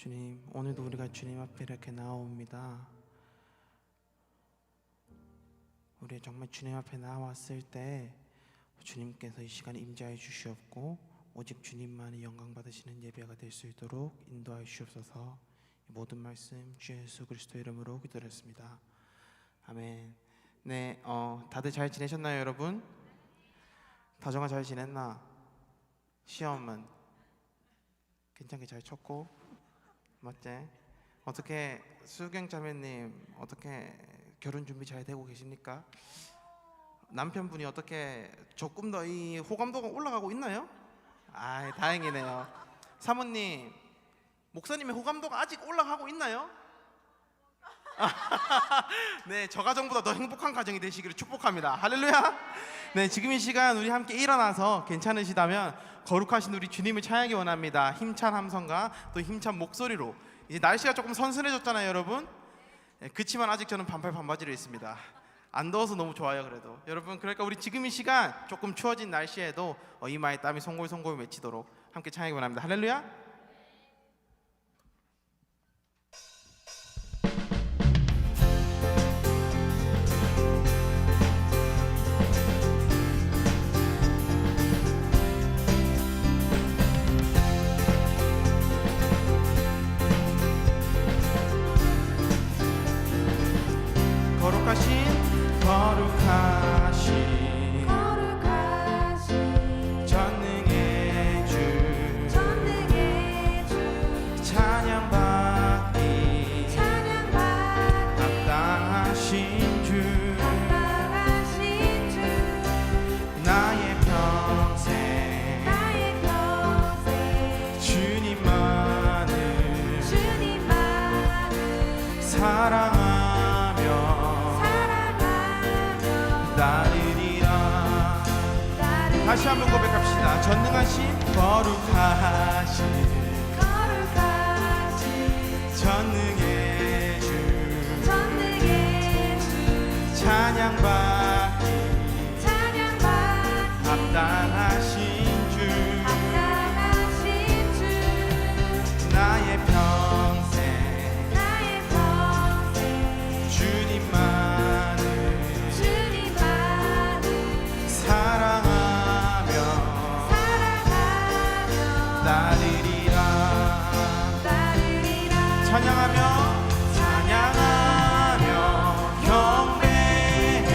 주님, 오늘도 우리가 주님 앞에 이렇게 나옵니다. 우리 정말 주님 앞에 나왔을 때 주님께서 이 시간에 임재하여 주시옵고 오직 주님만이 영광 받으시는 예배가 될 수 있도록 인도하여 주옵소서. 모든 말씀 주 예수 그리스도 이름으로 기도했습니다. 아멘. 네, 다들 잘 지내셨나요, 여러분? 다정아 잘 지냈나? 시험은 괜찮게 잘 쳤고, 맞지? 어떻게 수경 자매님 어떻게 결혼 준비 잘 되고 계십니까? 남편분이 어떻게 조금 더 이 호감도가 올라가고 있나요? 아, 다행이네요. 사모님, 목사님의 호감도가 아직 올라가고 있나요? 네, 저 가정보다 더 행복한 가정이 되시기를 축복합니다. 할렐루야. 네, 지금 이 시간 우리 함께 일어나서 괜찮으시다면 거룩하신 우리 주님을 찬양하기 원합니다. 힘찬 함성과 또 힘찬 목소리로. 이제 날씨가 조금 선선해졌잖아요, 여러분. 네, 그치만 아직 저는 반팔 반바지를 입습니다. 안 더워서 너무 좋아요. 그래도 여러분, 그러니까 우리 지금 이 시간 조금 추워진 날씨에도 이마에 땀이 송골송골 맺히도록 함께 찬양하기 원합니다. 할렐루야. 거룩하신 전능의 주 찬양받기 합당하신 주 나의 평생 주님만을 사랑하며 따르리라. 다시 한번 고백합시다. 전능하신 거룩하신 전능의 주 찬양받기 합당하신 주 나의 평생 주님만을 사랑하며 따르리라. 찬양하며 경배해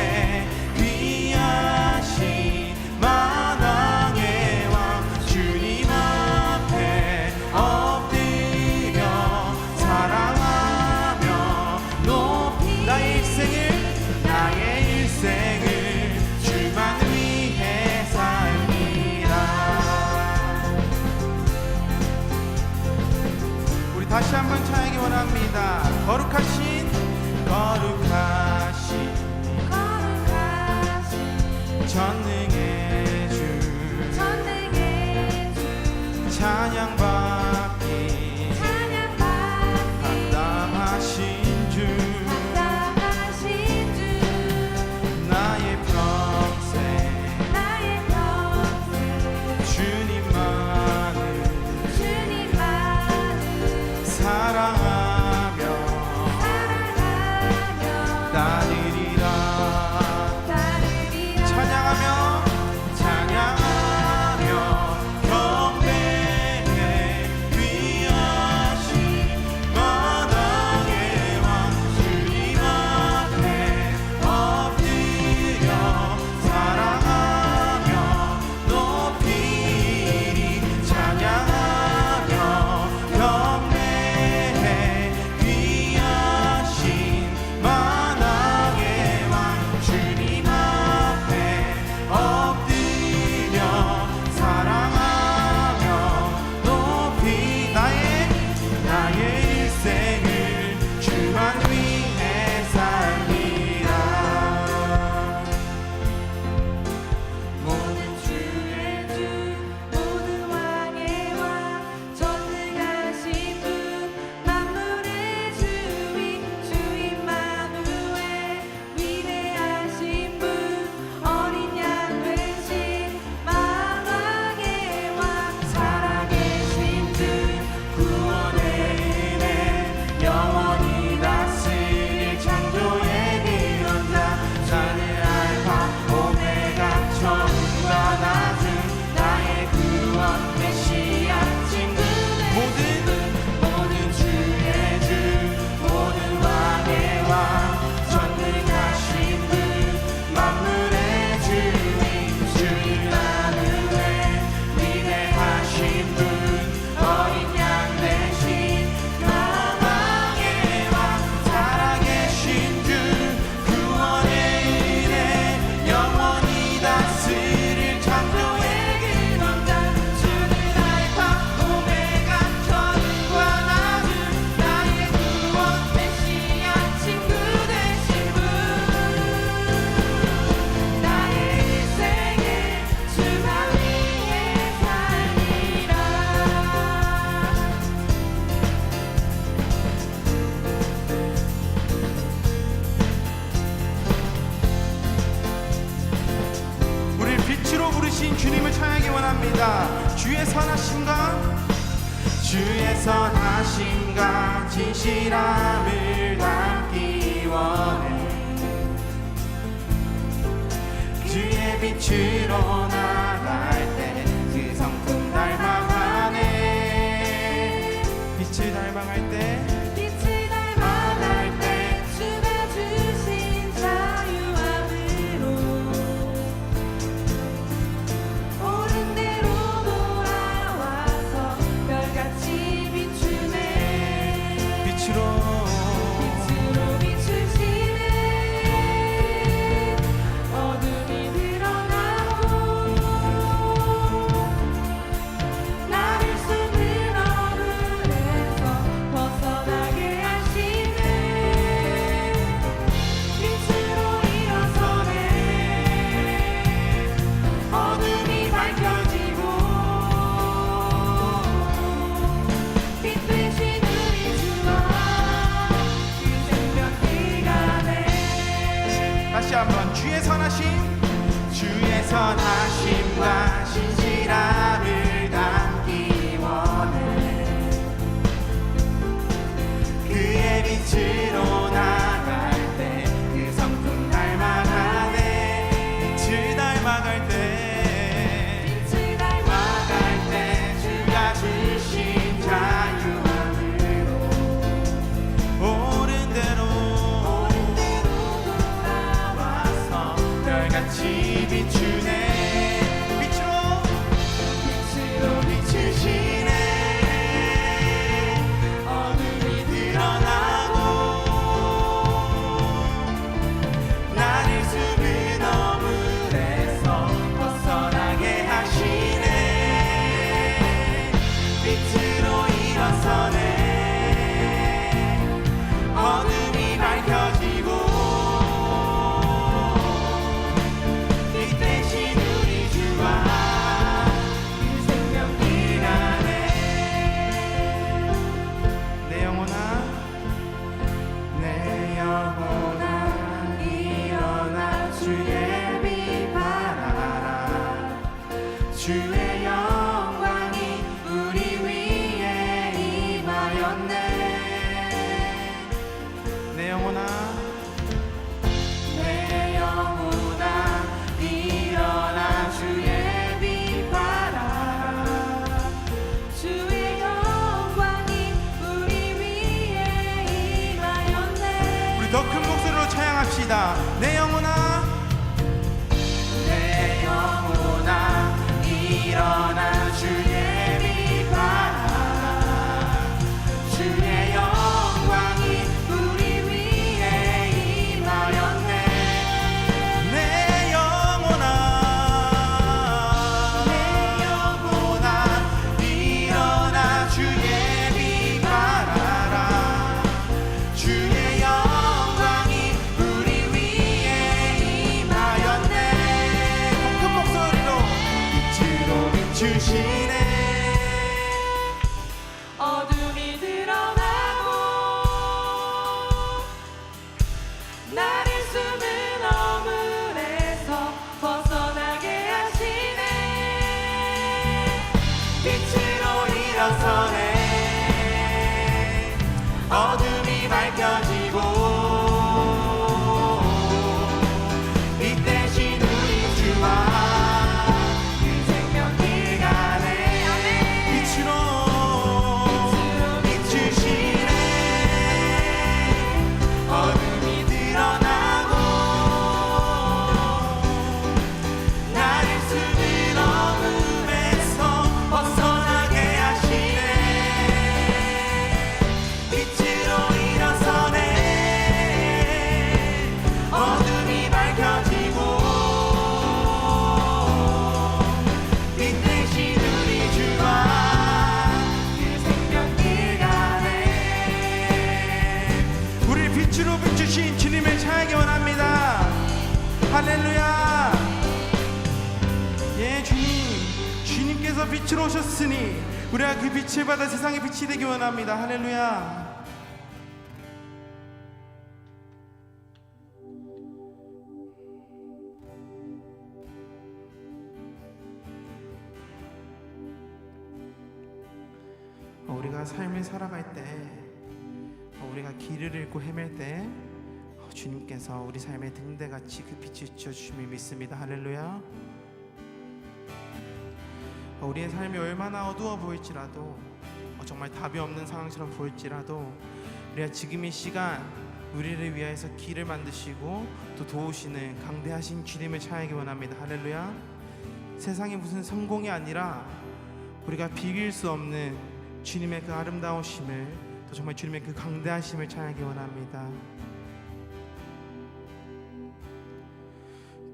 귀하신 만왕의 왕 주님 앞에 엎드려 사랑하며 높이 나의 일생을 주만 위해 살리라. 우리 다시 한번 찬양하기 원합니다. 거룩하신 전능의 주 찬양받기 합당하신 주 나의 평생 주님만을 사랑하며 따르리라. 찬양하며 경배해 귀하신 만왕의 왕 주님 앞에 엎드려 사랑하며 높이 찬양하며 경배해 주의 선하심과 진실함을 담기 원해. 주의 빛으로 나갈 때 그 성품 닮아가네. 빛을 닮아갈 때 주가 주신 자유함으로 옳은 대로 돌아와서 별같이 비추네. 빛으로 비추시네. 어둠이 드러나고 나를 숨은 어둠에서 벗어나게 하시네. 빛으로 일어서네. 어둠이 밝혀지고 빛 대신 우리 주와 그 생명길 가네. 다시 한번 주의 선하심과 진실함을 담기 원해. 그의 빛으로 나갈 때 그 성품 닮아가네. 빛을 닮아갈 때 주가 주신 자유함으로 옳은 대로 돌아와서 별같이 비추네. 빛으로 비추시네. 어둠이 드러나고 나를 숨은 어물에서 벗어나게 하시네. 빛으로 일어서네. 어둠이 밝혀지고 빛 대신 우리 주와 그 생명길 가네. 내 영혼아 일어나 주의 빛 발하라. 주의 영광이 우리 위에 임하였네. 내 영혼아 일어나 주의 빛 발하라. 주의 영광이 우리 위에 임하였네. 우리 더 큰 목소리로 찬양합시다. 내 영혼아 일어나 주의 빛 발하라. 주의 영광이 우리 위에 임하였네. 내 영혼아 일어나 주의 빛 발하라. 주의 영광이 우리 위에 임하였네. 더 큰 목소리로 빛으로 비추시네. 어둠이 드러나고 나를 숨은 어물에서 벗어나게 하시네. 빛으로 일어서네. 어둠이 밝혀지고 빛 대신 우리 주와 그 생명길 가네. 빛으로 비추시네. 어둠이 드러나고 나를 숨은 어둠에서 벗어나게 하시네. 빛으로 일어서네. 어둠이 밝혀지고 빛 대신 우리 주와 그 생명길 가네. 우리 빛으로 비추신 주님을 찬양하기 원합니다. 할렐루야. 예, 주님께서 빛으로 오셨으니 우리가 그 빛을 받아 세상의 빛이 되기 원합니다. 할렐루야. 우리가 삶을 살아갈 때 우리가 길을 잃고 헤맬 때 주님께서 우리 삶의 등대같이 그 빛을 비춰주심을 믿습니다. 할렐루야. 우리의 삶이 얼마나 어두워 보일지라도 정말 답이 없는 상황처럼 보일지라도 우리가 지금 이 시간 우리를 위하여서 길을 만드시고 또 도우시는 강대하신 주님을 찬양하기 원합니다. 할렐루야. 세상의 무슨 성공이 아니라 우리가 비길 수 없는 주님의 그 아름다우심을 또 정말 주님의 그 강대하심을 찬양하기 원합니다.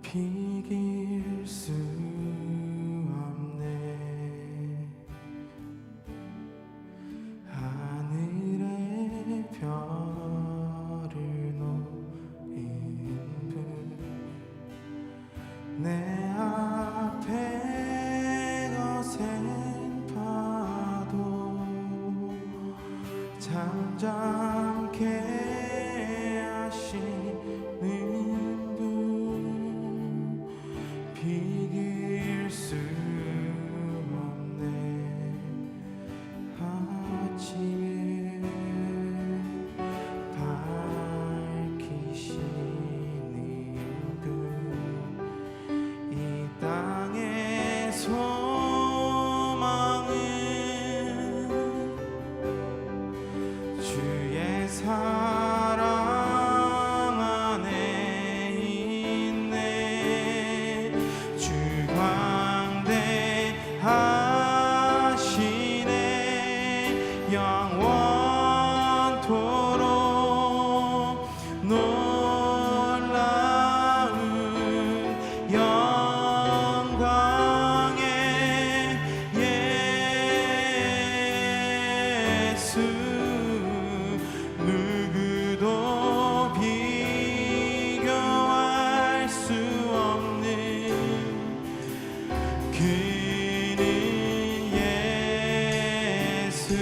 비길 수 없네 하늘의 별을 놓인 분 내 앞에 거센 파도 잠잠케 하시는 분 비길 수 없네 아침에 밝히시는 분 이 땅의 소망은 주의 사랑 안에 있네 주 광대하시네 영원토록 놀라운 영광의 예수 누구도 비교할 수 없는 그는 예수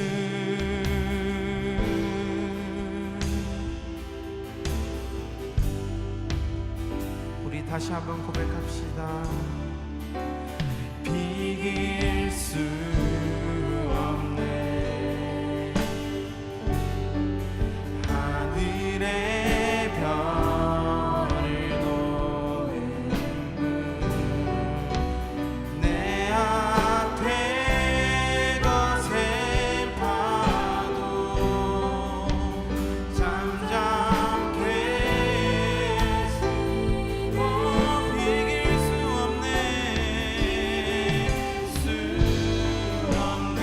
우리 다시 한번 고백합시다. 비길 수 없네 하늘의 별을 놓은 내 앞에 거센 파도 잠잠케 비길 수 없네 수 없네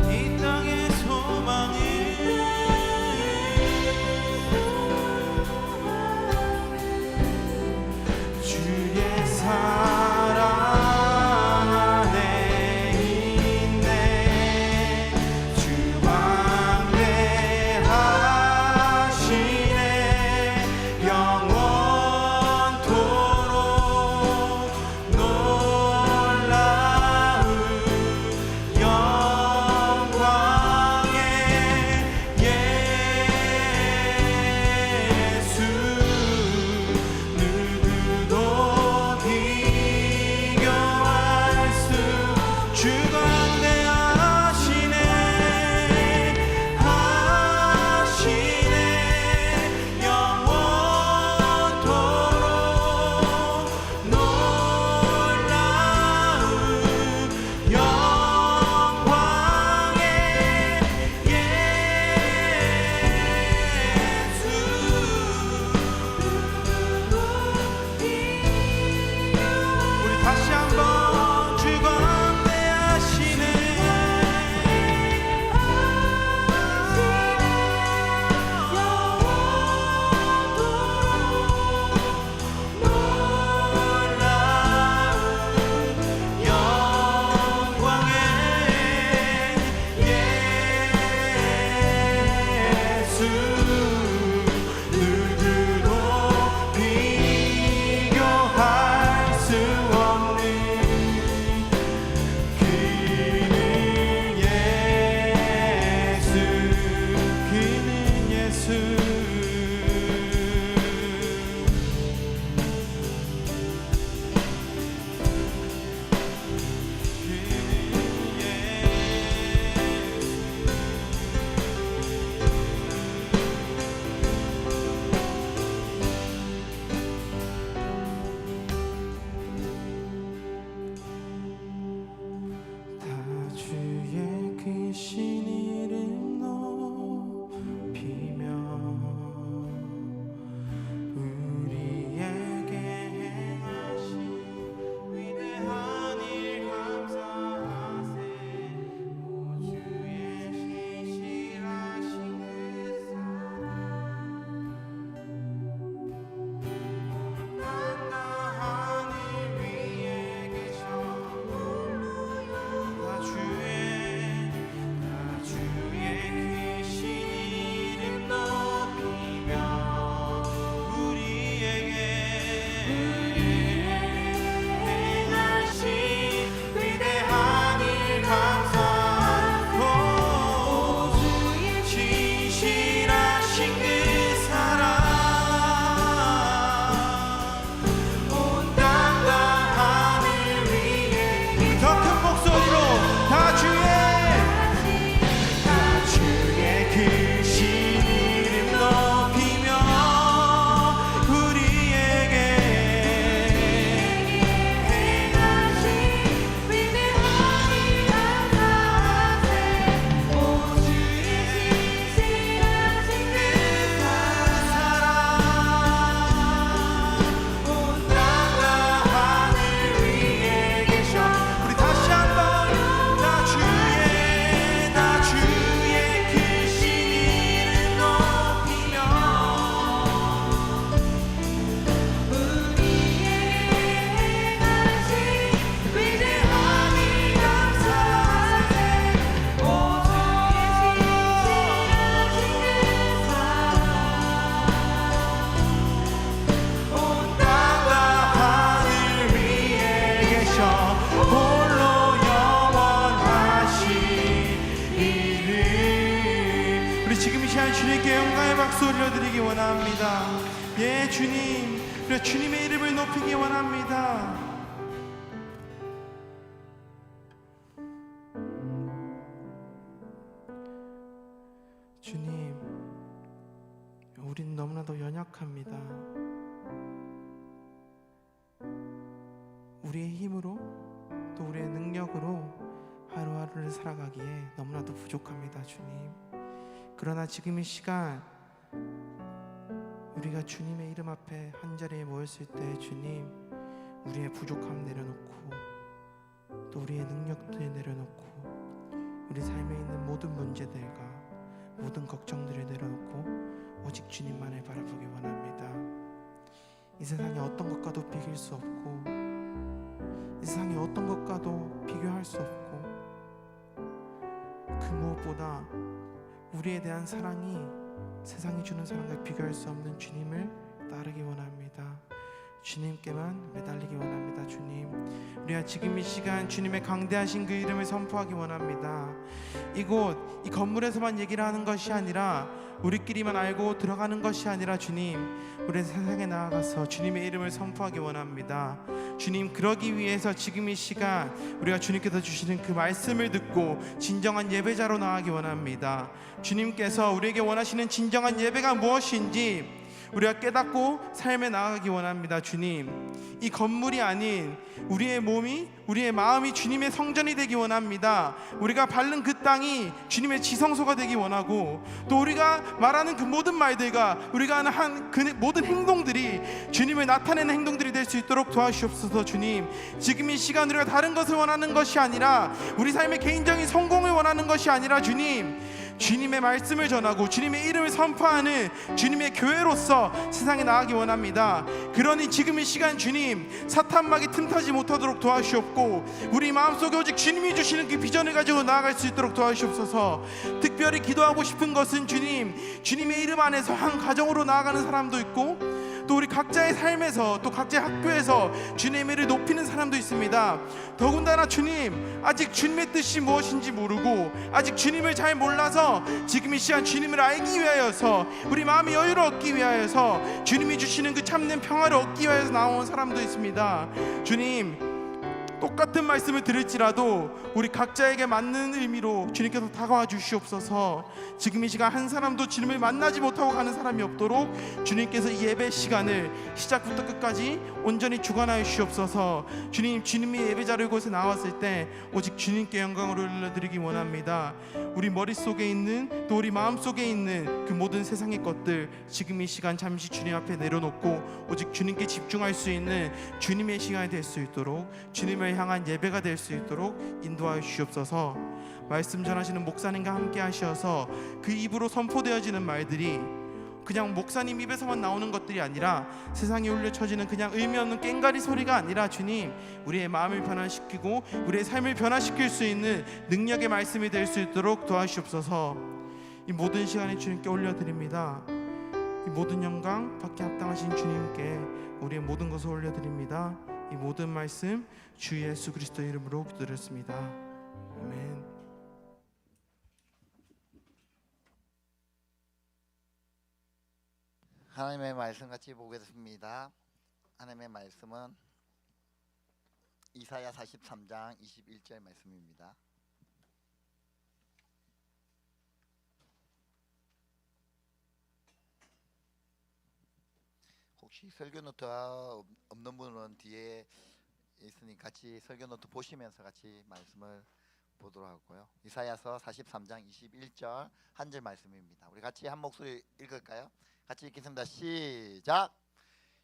이 땅의 소망은 주의 사랑 안에 있네 주 광대하시네 영원토록 놀라운 영광의 예수 누구도 박수 올려드리기 원합니다. 예 주님, 우리 주님의 이름을 높이기 원합니다. 주님, 우린 너무나도 연약합니다. 우리의 힘으로 또 우리의 능력으로 하루하루를 살아가기에 너무나도 부족합니다. 주님, 그러나 지금 이 시간 우리가 주님의 이름 앞에 한자리에 모였을 때 주님, 우리의 부족함 내려놓고 또 우리의 능력들 내려놓고 우리 삶에 있는 모든 문제들과 모든 걱정들을 내려놓고 오직 주님만을 바라보기 원합니다. 이 세상에 어떤 것과도 비길 수 없고 이 세상에 어떤 것과도 비교할 수 없고 그 무엇보다 우리에 대한 사랑이 세상이 주는 사랑과 비교할 수 없는 주님을 따르기 원합니다. 주님께만 매달리기 원합니다. 주님, 우리가 지금 이 시간 주님의 강대하신 그 이름을 선포하기 원합니다. 이곳 이 건물에서만 얘기를 하는 것이 아니라 우리끼리만 알고 들어가는 것이 아니라 주님, 우리 세상에 나아가서 주님의 이름을 선포하기 원합니다. 주님, 그러기 위해서 지금 이 시간 우리가 주님께서 주시는 그 말씀을 듣고 진정한 예배자로 나아가기 원합니다. 주님께서 우리에게 원하시는 진정한 예배가 무엇인지 우리가 깨닫고 삶에 나아가기 원합니다. 주님, 이 건물이 아닌 우리의 몸이, 우리의 마음이 주님의 성전이 되기 원합니다. 우리가 밟는 그 땅이 주님의 지성소가 되기 원하고 또 우리가 말하는 그 모든 말들과 우리가 하는 그 모든 행동들이 주님을 나타내는 행동들이 될 수 있도록 도와주시옵소서. 주님, 지금 이 시간 우리가 다른 것을 원하는 것이 아니라 우리 삶의 개인적인 성공을 원하는 것이 아니라 주님의 말씀을 전하고 주님의 이름을 선포하는 주님의 교회로서 세상에 나가기 원합니다. 그러니 지금 이 시간 주님, 사탄막이 틈타지 못하도록 도와주시옵고 우리 마음속에 오직 주님이 주시는 그 비전을 가지고 나아갈 수 있도록 도와주시옵소서. 특별히 기도하고 싶은 것은 주님, 주님의 이름 안에서 한 가정으로 나아가는 사람도 있고 또 우리 각자의 삶에서 또 각자의 학교에서 주님의 이름을 높이는 사람도 있습니다. 더군다나 주님, 아직 주님의 뜻이 무엇인지 모르고 아직 주님을 잘 몰라서 지금 이 시간 주님을 알기 위하여서 우리 마음의 여유를 얻기 위하여서 주님이 주시는 그 참된 평화를 얻기 위하여서 나온 사람도 있습니다. 주님, 똑같은 말씀을 들을지라도 우리 각자에게 맞는 의미로 주님께서 다가와 주시옵소서. 지금 이 시간 한 사람도 주님을 만나지 못하고 가는 사람이 없도록 주님께서 이 예배 시간을 시작부터 끝까지 온전히 주관하여 주시옵소서. 주님, 주님의 예배자를 이곳에 나왔을 때 오직 주님께 영광을 올려드리기 원합니다. 우리 머릿속에 있는 또 우리 마음속에 있는 그 모든 세상의 것들 지금 이 시간 잠시 주님 앞에 내려놓고 오직 주님께 집중할 수 있는 주님의 시간이 될 수 있도록, 주님을 향한 예배가 될 수 있도록 인도하여 주시옵소서. 말씀 전하시는 목사님과 함께 하셔서 그 입으로 선포되어지는 말들이 그냥 목사님 입에서만 나오는 것들이 아니라 세상에 울려쳐지는 그냥 의미 없는 꽹가리 소리가 아니라 주님, 우리의 마음을 변화시키고 우리의 삶을 변화시킬 수 있는 능력의 말씀이 될 수 있도록 도와주시옵소서. 이 모든 시간에 주님께 올려드립니다. 이 모든 영광 받기 합당하신 주님께 우리의 모든 것을 올려드립니다. 이 모든 말씀 주 예수 그리스도 이름으로 기도드렸습니다. 아멘. 하나님의 말씀 같이 보겠습니다. 하나님의 말씀은 이사야 43장 21절 말씀입니다. 혹시 설교 노트가 없는 분은 뒤에 있으니 같이 설교 노트 보시면서 같이 말씀을 보도록 하고요. 이사야서 43장 21절 한 절 말씀입니다. 우리 같이 한 목소리 읽을까요? 같이 읽겠습니다. 시작.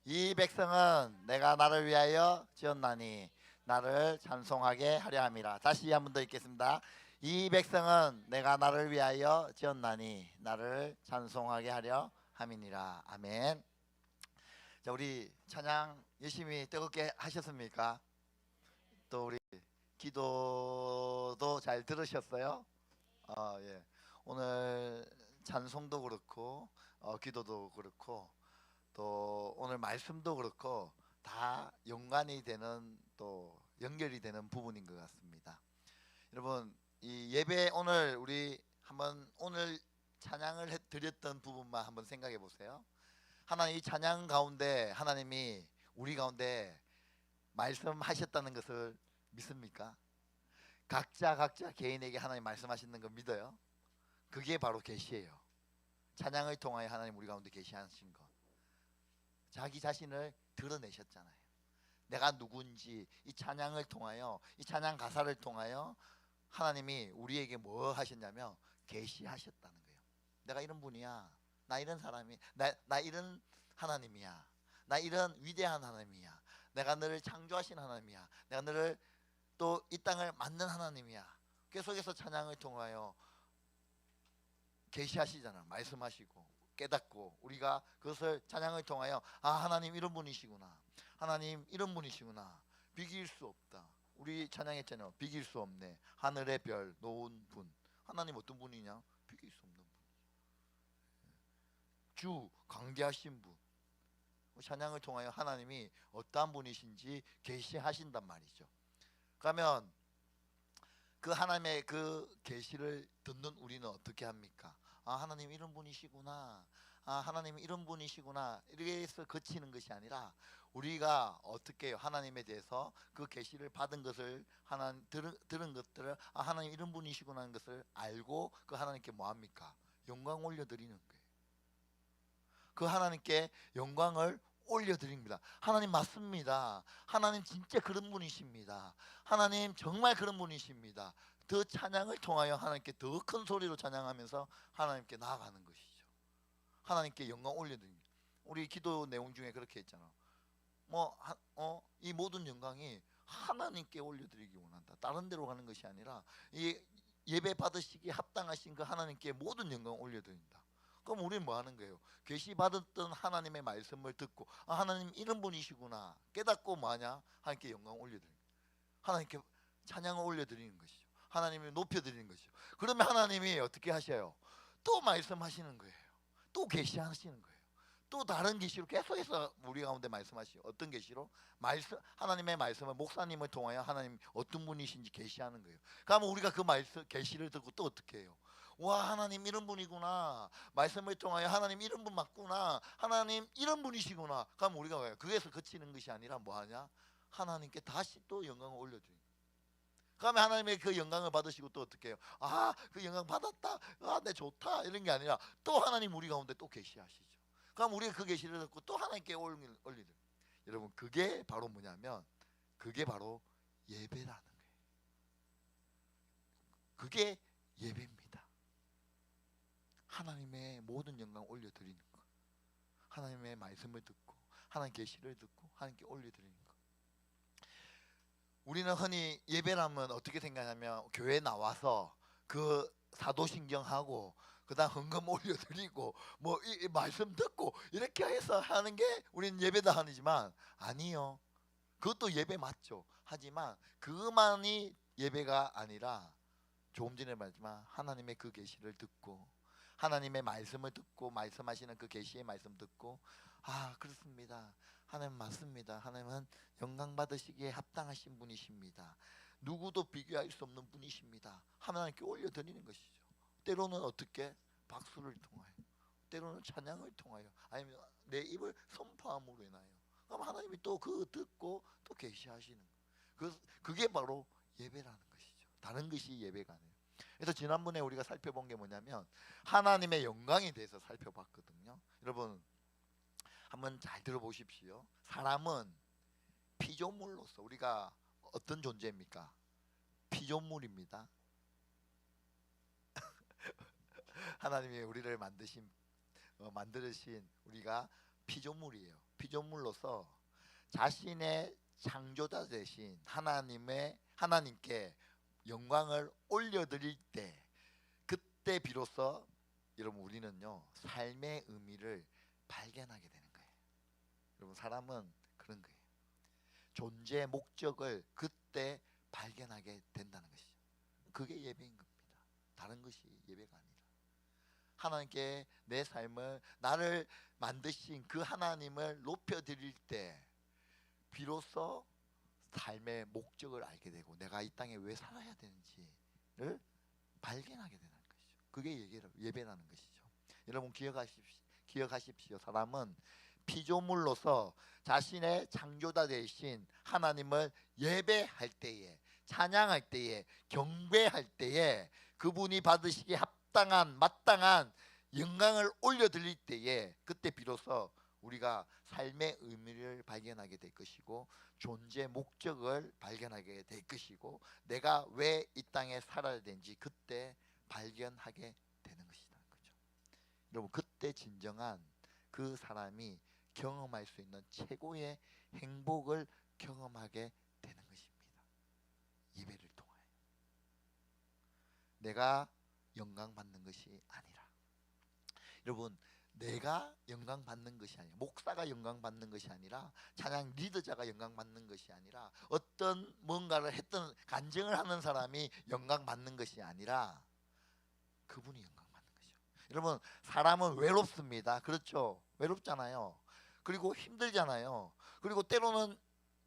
이 백성은 내가 나를 위하여 지었나니 나를 찬송하게 하려 함이라. 다시 한 번 더 읽겠습니다. 이 백성은 내가 나를 위하여 지었나니 나를 찬송하게 하려 함이니라. 아멘. 자, 우리 찬양 열심히 뜨겁게 하셨습니까? 또 우리 기도도 잘 들으셨어요? 예. 오늘 찬송도 그렇고 기도도 그렇고 또 오늘 말씀도 그렇고 다 연관이 되는 또 연결이 되는 부분인 것 같습니다. 여러분, 이 예배 오늘 우리 한번 오늘 찬양을 드렸던 부분만 한번 생각해 보세요. 하나님 이 찬양 가운데 하나님이 우리 가운데 말씀하셨다는 것을 믿습니까? 각자 개인에게 하나님 말씀하시는 거 믿어요? 그게 바로 계시예요. 찬양을 통하여 하나님 우리 가운데 계시하신 것. 자기 자신을 드러내셨잖아요. 내가 누군지 이 찬양을 통하여, 이 찬양 가사를 통하여 하나님이 우리에게 뭐 하셨냐면 계시하셨다는 거예요. 내가 이런 분이야. 나 이런 사람이, 나 이런 하나님이야. 나 이런 위대한 하나님이야. 내가 너를 창조하신 하나님이야. 내가 너를 또 이 땅을 만든 하나님이야. 계속해서 찬양을 통하여 계시하시잖아. 말씀하시고 깨닫고 우리가 그것을 찬양을 통하여 아, 하나님 이런 분이시구나. 하나님 이런 분이시구나. 비길 수 없다. 우리 찬양했잖아요. 비길 수 없네. 하늘의 별 놓은 분. 하나님 어떤 분이냐? 비길 수 없는 분. 주 광대하신 분. 찬양을 통하여 하나님이 어떠한 분이신지 계시하신단 말이죠. 그러면 그 하나님의 그 계시를 듣는 우리는 어떻게 합니까? 아, 하나님 이런 분이시구나. 아, 하나님 이런 분이시구나. 이렇게 해서 그치는 것이 아니라 우리가 어떻게 해요? 하나님에 대해서 그 계시를 받은 것을 하나님 들은 것들을 아, 하나님 이런 분이시구나 하는 것을 알고 그 하나님께 뭐 합니까? 영광 올려드리는 거예요. 그 하나님께 영광을 올려드립니다. 하나님 맞습니다. 하나님 진짜 그런 분이십니다. 하나님 정말 그런 분이십니다. 더 찬양을 통하여 하나님께 더 큰 소리로 찬양하면서 하나님께 나아가는 것이죠. 하나님께 영광 올려드립니다. 우리 기도 내용 중에 그렇게 했잖아. 이 모든 영광이 하나님께 올려드리기 원한다. 다른 데로 가는 것이 아니라 이 예배 받으시기에 합당하신 그 하나님께 모든 영광 올려드린다. 그럼 우리는 뭐 하는 거예요? 계시 받았던 하나님의 말씀을 듣고 아, 하나님 이런 분이시구나 깨닫고 뭐하냐? 하나님께 영광 올려드립니다. 하나님께 찬양을 올려드리는 것이죠. 하나님을 높여드리는 것이죠. 그러면 하나님이 어떻게 하셔요? 또 말씀하시는 거예요. 또 계시하시는 거예요. 또 다른 계시로 계속해서 우리 가운데 말씀하시죠. 어떤 계시로? 하나님의 말씀을 목사님을 통하여 하나님 어떤 분이신지 계시하는 거예요. 그러면 우리가 그 말씀 계시를 듣고 또 어떻게 해요? 와, 하나님 이런 분이구나. 말씀을 통하여 하나님 이런 분 맞구나. 하나님 이런 분이시구나. 그럼 우리가 왜요? 그에서 그치는 것이 아니라 뭐하냐? 하나님께 다시 또 영광을 올려드립니다. 그러면 하나님의 그 영광을 받으시고 또 어떻게 해요? 아, 그 영광 받았다. 아, 내 좋다. 이런 게 아니라 또 하나님 우리 가운데 또 계시하시죠. 그럼 우리가 그 계시를 듣고 또 하나님께 올리는. 여러분, 그게 바로 뭐냐면 그게 바로 예배라는 거예요. 그게 예배입니다. 하나님의 모든 영광 올려드리는 것. 하나님의 말씀을 듣고 하나님 계시를 듣고 하나님께 올려드리는 것. 우리는 흔히 예배라면 어떻게 생각하냐면 교회 나와서 그 사도신경하고 그다음 헌금 올려드리고 뭐 이 말씀 듣고 이렇게 해서 하는 게 우리는 예배다 하지만 아니요. 그것도 예배 맞죠. 하지만 그것만이 예배가 아니라 조금 전에 말했지만 하나님의 그 계시를 듣고 하나님의 말씀을 듣고 말씀하시는 그 계시의 말씀 듣고 아, 그렇습니다. 하나님 맞습니다. 하나님은 영광 받으시기에 합당하신 분이십니다. 누구도 비교할 수 없는 분이십니다. 하나님께 올려드리는 것이죠. 때로는 어떻게? 박수를 통하여, 때로는 찬양을 통하여, 아니면 내 입을 선포함으로 인하여. 그럼 하나님이 또 그 듣고 또 계시하시는 거. 그게 바로 예배라는 것이죠. 다른 것이 예배가 아니에요. 그래서 지난번에 우리가 살펴본 게 뭐냐면 하나님의 영광에 대해서 살펴봤거든요. 여러분 한번 잘 들어보십시오. 사람은 피조물로서 우리가 어떤 존재입니까? 피조물입니다. 하나님이 우리를 만드신 우리가 피조물이에요. 피조물로서 자신의 창조자 되신 하나님께 영광을 올려드릴 때 그때 비로소 여러분 우리는요 삶의 의미를 발견하게 되는 거예요. 여러분 사람은 그런 거예요. 존재의 목적을 그때 발견하게 된다는 것이죠. 그게 예배인 겁니다. 다른 것이 예배가 아니라 하나님께 내 삶을 나를 만드신 그 하나님을 높여드릴 때 비로소 삶의 목적을 알게 되고 내가 이 땅에 왜 살아야 되는지를 발견하게 되는 것이죠. 그게 예배라는 것이죠. 여러분 기억하십시오. 사람은 피조물로서 자신의 창조자 되신 하나님을 예배할 때에, 찬양할 때에, 경배할 때에, 그분이 받으시기에 합당한 마땅한 영광을 올려드릴 때에, 그때 비로소 우리가 삶의 의미를 발견하게 될 것이고 존재 목적을 발견하게 될 것이고 내가 왜 이 땅에 살아야 되는지 그때 발견하게 되는 것이다. 그죠? 여러분 그때 진정한 그 사람이 경험할 수 있는 최고의 행복을 경험하게 되는 것입니다. 예배를 통하여 내가 영광 받는 것이 아니라, 여러분 내가 영광 받는 것이 아니라, 목사가 영광 받는 것이 아니라, 찬양 리더자가 영광 받는 것이 아니라, 어떤 뭔가를 했던 간증을 하는 사람이 영광 받는 것이 아니라 그분이 영광 받는 것이죠. 여러분 사람은 외롭습니다. 그렇죠? 외롭잖아요. 그리고 힘들잖아요. 그리고 때로는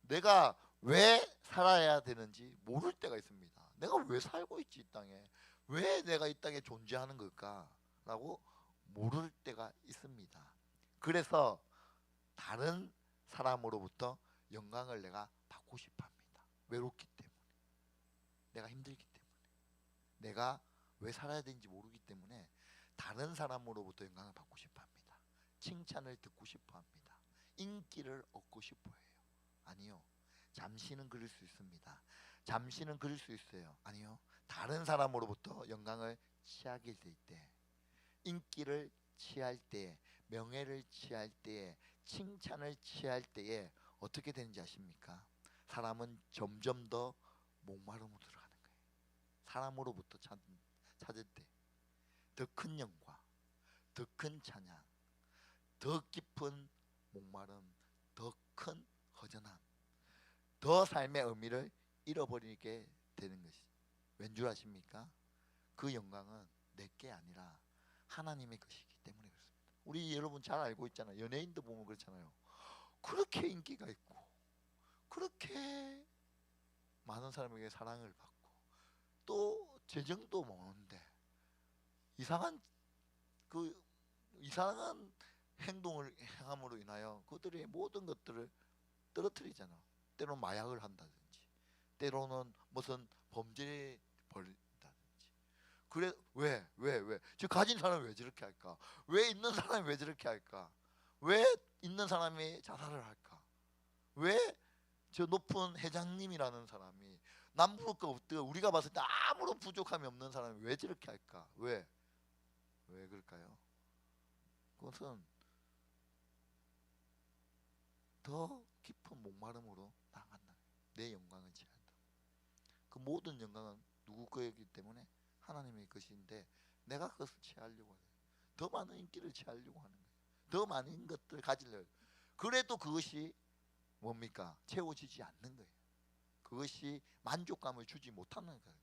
내가 왜 살아야 되는지 모를 때가 있습니다. 내가 왜 살고 있지 이 땅에? 왜 내가 이 땅에 존재하는 걸까라고 모를 때가 있습니다. 그래서 다른 사람으로부터 영광을 내가 받고 싶어 합니다. 외롭기 때문에, 내가 힘들기 때문에, 내가 왜 살아야 되는지 모르기 때문에 다른 사람으로부터 영광을 받고 싶어 합니다. 칭찬을 듣고 싶어 합니다. 인기를 얻고 싶어 해요. 아니요. 잠시는 그럴 수 있습니다. 잠시는 그럴 수 있어요. 아니요. 다른 사람으로부터 영광을 취하게 될 때, 인기를 취할 때, 명예를 취할 때, 칭찬을 취할 때에 어떻게 되는지 아십니까? 사람은 점점 더 목마름으로 들어가는 거예요. 사람으로부터 찾을 때 더 큰 영광, 더 큰 찬양, 더 깊은 목마름, 더 큰 허전함, 더 삶의 의미를 잃어버리게 되는 것이 왠 줄 아십니까? 그 영광은 내게 아니라 하나님의 것이기 때문에 그렇습니다. 우리 여러분 잘 알고 있잖아요. 연예인도 보면 그렇잖아요. 그렇게 인기가 있고 그렇게 많은 사람에게 사랑을 받고 또 재정도 많은데 이상한 행동을 행함으로 인하여 그들의 모든 것들을 떨어뜨리잖아. 때로는 마약을 한다든지, 때로는 무슨 범죄를 벌인다든지. 그래 왜? 저 가진 사람이 왜 저렇게 할까? 왜 있는 사람이 왜 저렇게 할까? 왜 있는 사람이 자살을 할까? 왜 저 높은 회장님이라는 사람이 남부가 없대요. 우리가 봤을 때 아무런 부족함이 없는 사람이 왜 저렇게 할까? 왜 그럴까요? 그것은 더 깊은 목마름으로 나간다. 내 영광을 취한다. 그 모든 영광은 누구 거이기 때문에 하나님의 것인데 내가 그것을 취하려고 해요. 더 많은 인기를 취하려고 하는 거예요. 더 많은 것들을 가지려고. 그래도 그것이 뭡니까? 채워지지 않는 거예요. 그것이 만족감을 주지 못하는 거예요.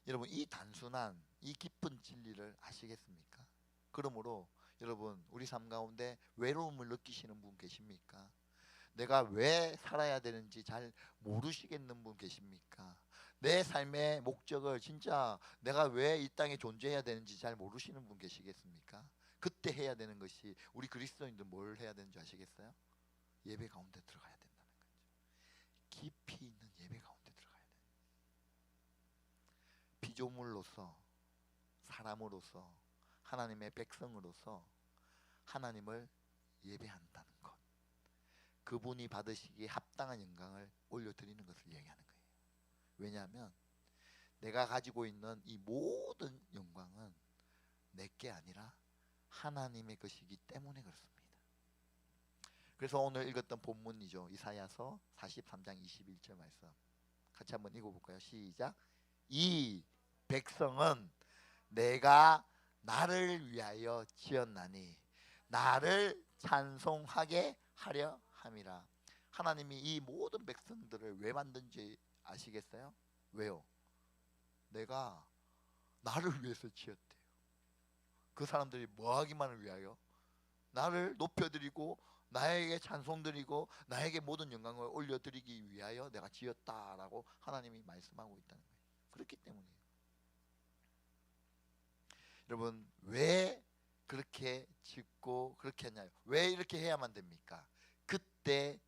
여러분 이 단순한 이 깊은 진리를 아시겠습니까? 그러므로 여러분 우리 삶 가운데 외로움을 느끼시는 분 계십니까? 내가 왜 살아야 되는지 잘 모르시겠는 분 계십니까? 내 삶의 목적을 진짜 내가 왜 이 땅에 존재해야 되는지 잘 모르시는 분 계시겠습니까? 그때 해야 되는 것이 우리 그리스도인들 뭘 해야 되는지 아시겠어요? 예배 가운데 들어가야 된다는 거죠. 깊이 있는 예배 가운데 들어가야 돼요. 피조물로서, 사람으로서, 하나님의 백성으로서 하나님을 예배한다는 것, 그분이 받으시기에 합당한 영광을 올려드리는 것을 얘기하는 거예요. 왜냐하면 내가 가지고 있는 이 모든 영광은 내게 아니라 하나님의 것이기 때문에 그렇습니다. 그래서 오늘 읽었던 본문이죠. 이사야서 43장 21절 말씀 같이 한번 읽어볼까요? 시작. 이 백성은 내가 나를 위하여 지었나니 나를 찬송하게 하려 함이라. 하나님이 이 모든 백성들을 왜 만든지 아시겠어요? 왜요? 내가 나를 위해서 지었대요. 그 사람들이 뭐 하기만을 위하여? 나를 높여드리고 나에게 찬송드리고 나에게 모든 영광을 올려드리기 위하여 내가 지었다라고 하나님이 말씀하고 있다는 거예요. 그렇기 때문이에요. 여러분 왜 그렇게 짓고 그렇게 했냐요? 왜 이렇게 해야만 됩니까? 그때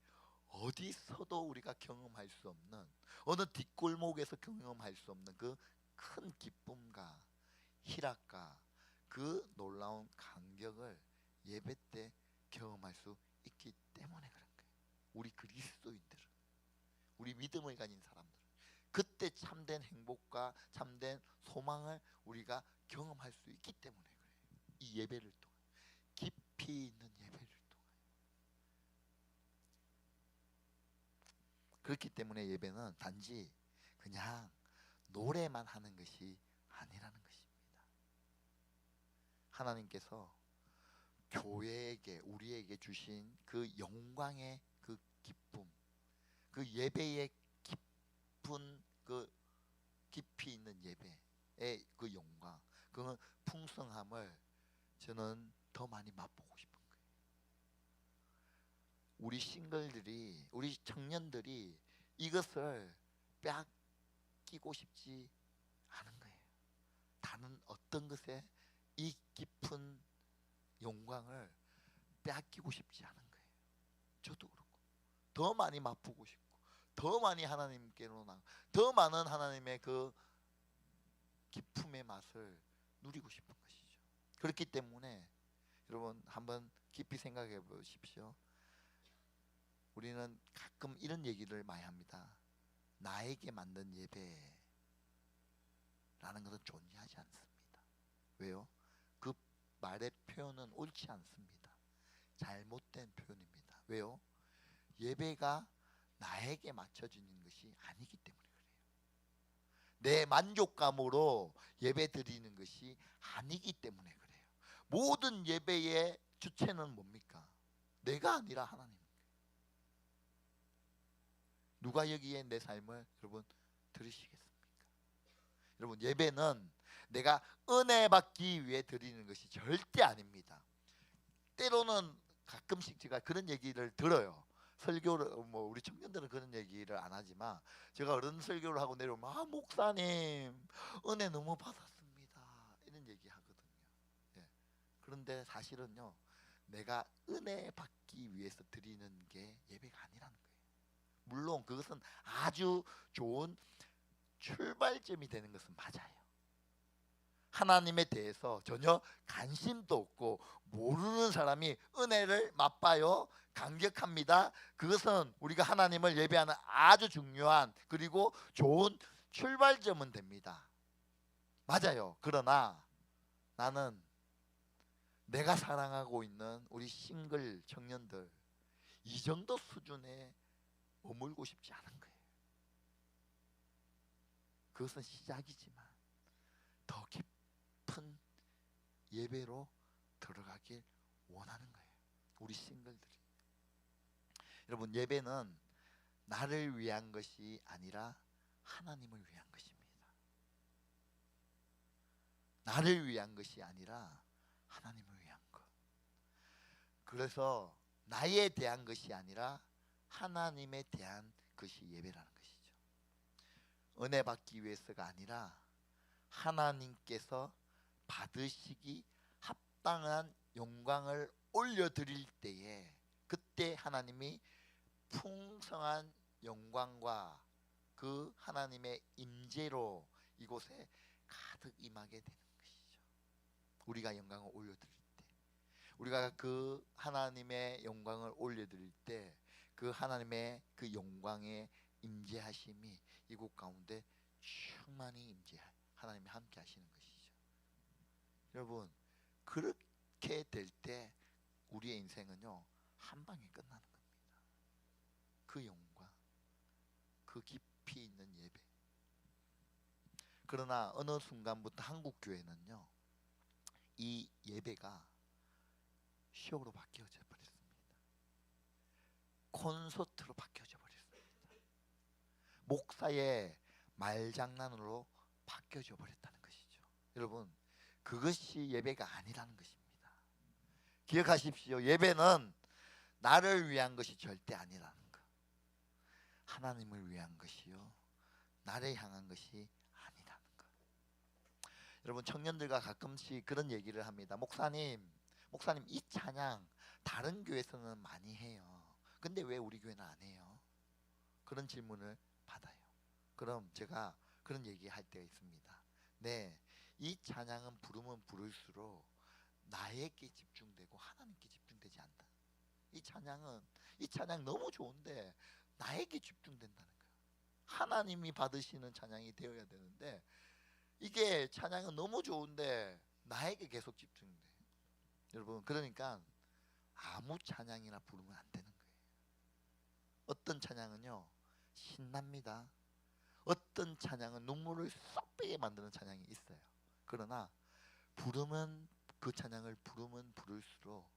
어디서도 우리가 경험할 수 없는, 어느 뒷골목에서 경험할 수 없는 그 큰 기쁨과 희락과 그 놀라운 감격을 예배 때 경험할 수 있기 때문에 그런 거예요. 우리 그리스도인들은, 우리 믿음을 가진 사람들은 그때 참된 행복과 참된 소망을 우리가 경험할 수 있기 때문에 그래요. 이 예배를 통해, 깊이 있는 예배를 통해. 그렇기 때문에 예배는 단지 그냥 노래만 하는 것이 아니라는 것입니다. 하나님께서 교회에게, 우리에게 주신 그 영광의 그 기쁨, 그 예배의 깊은 그 깊이 있는 예배의 그 영광, 그 풍성함을 저는 더 많이 맛보고 싶은 거예요. 우리 싱글들이, 우리 청년들이 이것을 빼앗기고 싶지 않은 거예요. 다른 어떤 것에 이 깊은 영광을 빼앗기고 싶지 않은 거예요. 저도 그렇고 더 많이 맛보고 싶고 더 많이 하나님께로 나가, 더 많은 하나님의 그 기쁨의 맛을 누리고 싶은 것이죠. 그렇기 때문에 여러분 한번 깊이 생각해 보십시오. 우리는 가끔 이런 얘기를 많이 합니다. 나에게 만든 예배라는 것은 존재하지 않습니다. 왜요? 그 말의 표현은 옳지 않습니다. 잘못된 표현입니다. 왜요? 예배가 나에게 맞춰지는 것이 아니기 때문에 그래요. 내 만족감으로 예배 드리는 것이 아니기 때문에 그래요. 모든 예배의 주체는 뭡니까? 내가 아니라 하나님. 누가 여기에 내 삶을 여러분 들으시겠습니까? 여러분 예배는 내가 은혜 받기 위해 드리는 것이 절대 아닙니다. 때로는 가끔씩 제가 그런 얘기를 들어요. 설교를 우리 청년들은 그런 얘기를 안 하지만 제가 어른 설교를 하고 내려오면 목사님 은혜 너무 받았습니다 이런 얘기 하거든요. 예. 그런데 사실은요, 내가 은혜 받기 위해서 드리는 게 예배가 아니라는 거예요. 물론 그것은 아주 좋은 출발점이 되는 것은 맞아요. 하나님에 대해서 전혀 관심도 없고 모르는 사람이 은혜를 맛봐요. 감격합니다. 그것은 우리가 하나님을 예배하는 아주 중요한 그리고 좋은 출발점은 됩니다. 맞아요. 그러나 나는 내가 사랑하고 있는 우리 싱글 청년들 이 정도 수준에 머물고 싶지 않은 거예요. 그것은 시작이지만 더 깊은 예배로 들어가길 원하는 거예요. 우리 싱글들이. 여러분 예배는 나를 위한 것이 아니라 하나님을 위한 것입니다. 나를 위한 것이 아니라 하나님을 위한 것. 그래서 나에 대한 것이 아니라 하나님에 대한 것이 예배라는 것이죠. 은혜 받기 위해서가 아니라 하나님께서 받으시기 합당한 영광을 올려드릴 때에 그때 하나님이 풍성한 영광과 그 하나님의 임재로 이곳에 가득 임하게 되는 것이죠. 우리가 영광을 올려드릴 때, 우리가 그 하나님의 영광을 올려드릴 때 그 하나님의 그 영광의 임재하심이 이곳 가운데 충만히 하나님이 함께 하시는 것이죠. 여러분 그렇게 될 때 우리의 인생은요 한 방에 끝나는 겁니다. 그 영광, 그 깊이 있는 예배. 그러나 어느 순간부터 한국 교회는요 이 예배가 쇼로 바뀌어져 버렸습니다. 콘서트로 바뀌어져 버렸습니다. 목사의 말장난으로 바뀌어져 버렸다는 것이죠. 여러분 그것이 예배가 아니라는 것입니다. 기억하십시오. 예배는 나를 위한 것이 절대 아니라는 것. 하나님을 위한 것이요 나를 향한 것이 아니라는 것. 여러분 청년들과 가끔씩 그런 얘기를 합니다. 목사님 이 찬양 다른 교회에서는 많이 해요. 근데 왜 우리 교회는 안 해요? 그런 질문을 받아요. 그럼 제가 그런 얘기할 때가 있습니다. 네, 이 찬양은 부르면 부를수록 나에게 집중되고 하나님께 집중되지 않다. 이 찬양 너무 좋은데 나에게 집중된다는 거예요. 하나님이 받으시는 찬양이 되어야 되는데 이게 찬양은 너무 좋은데 나에게 계속 집중돼. 여러분 그러니까 아무 찬양이나 부르면 안 되는 거예요. 어떤 찬양은요 신납니다. 어떤 찬양은 눈물을 쏙 빼게 만드는 찬양이 있어요. 그러나 부르면 그 찬양을 부르면 부를수록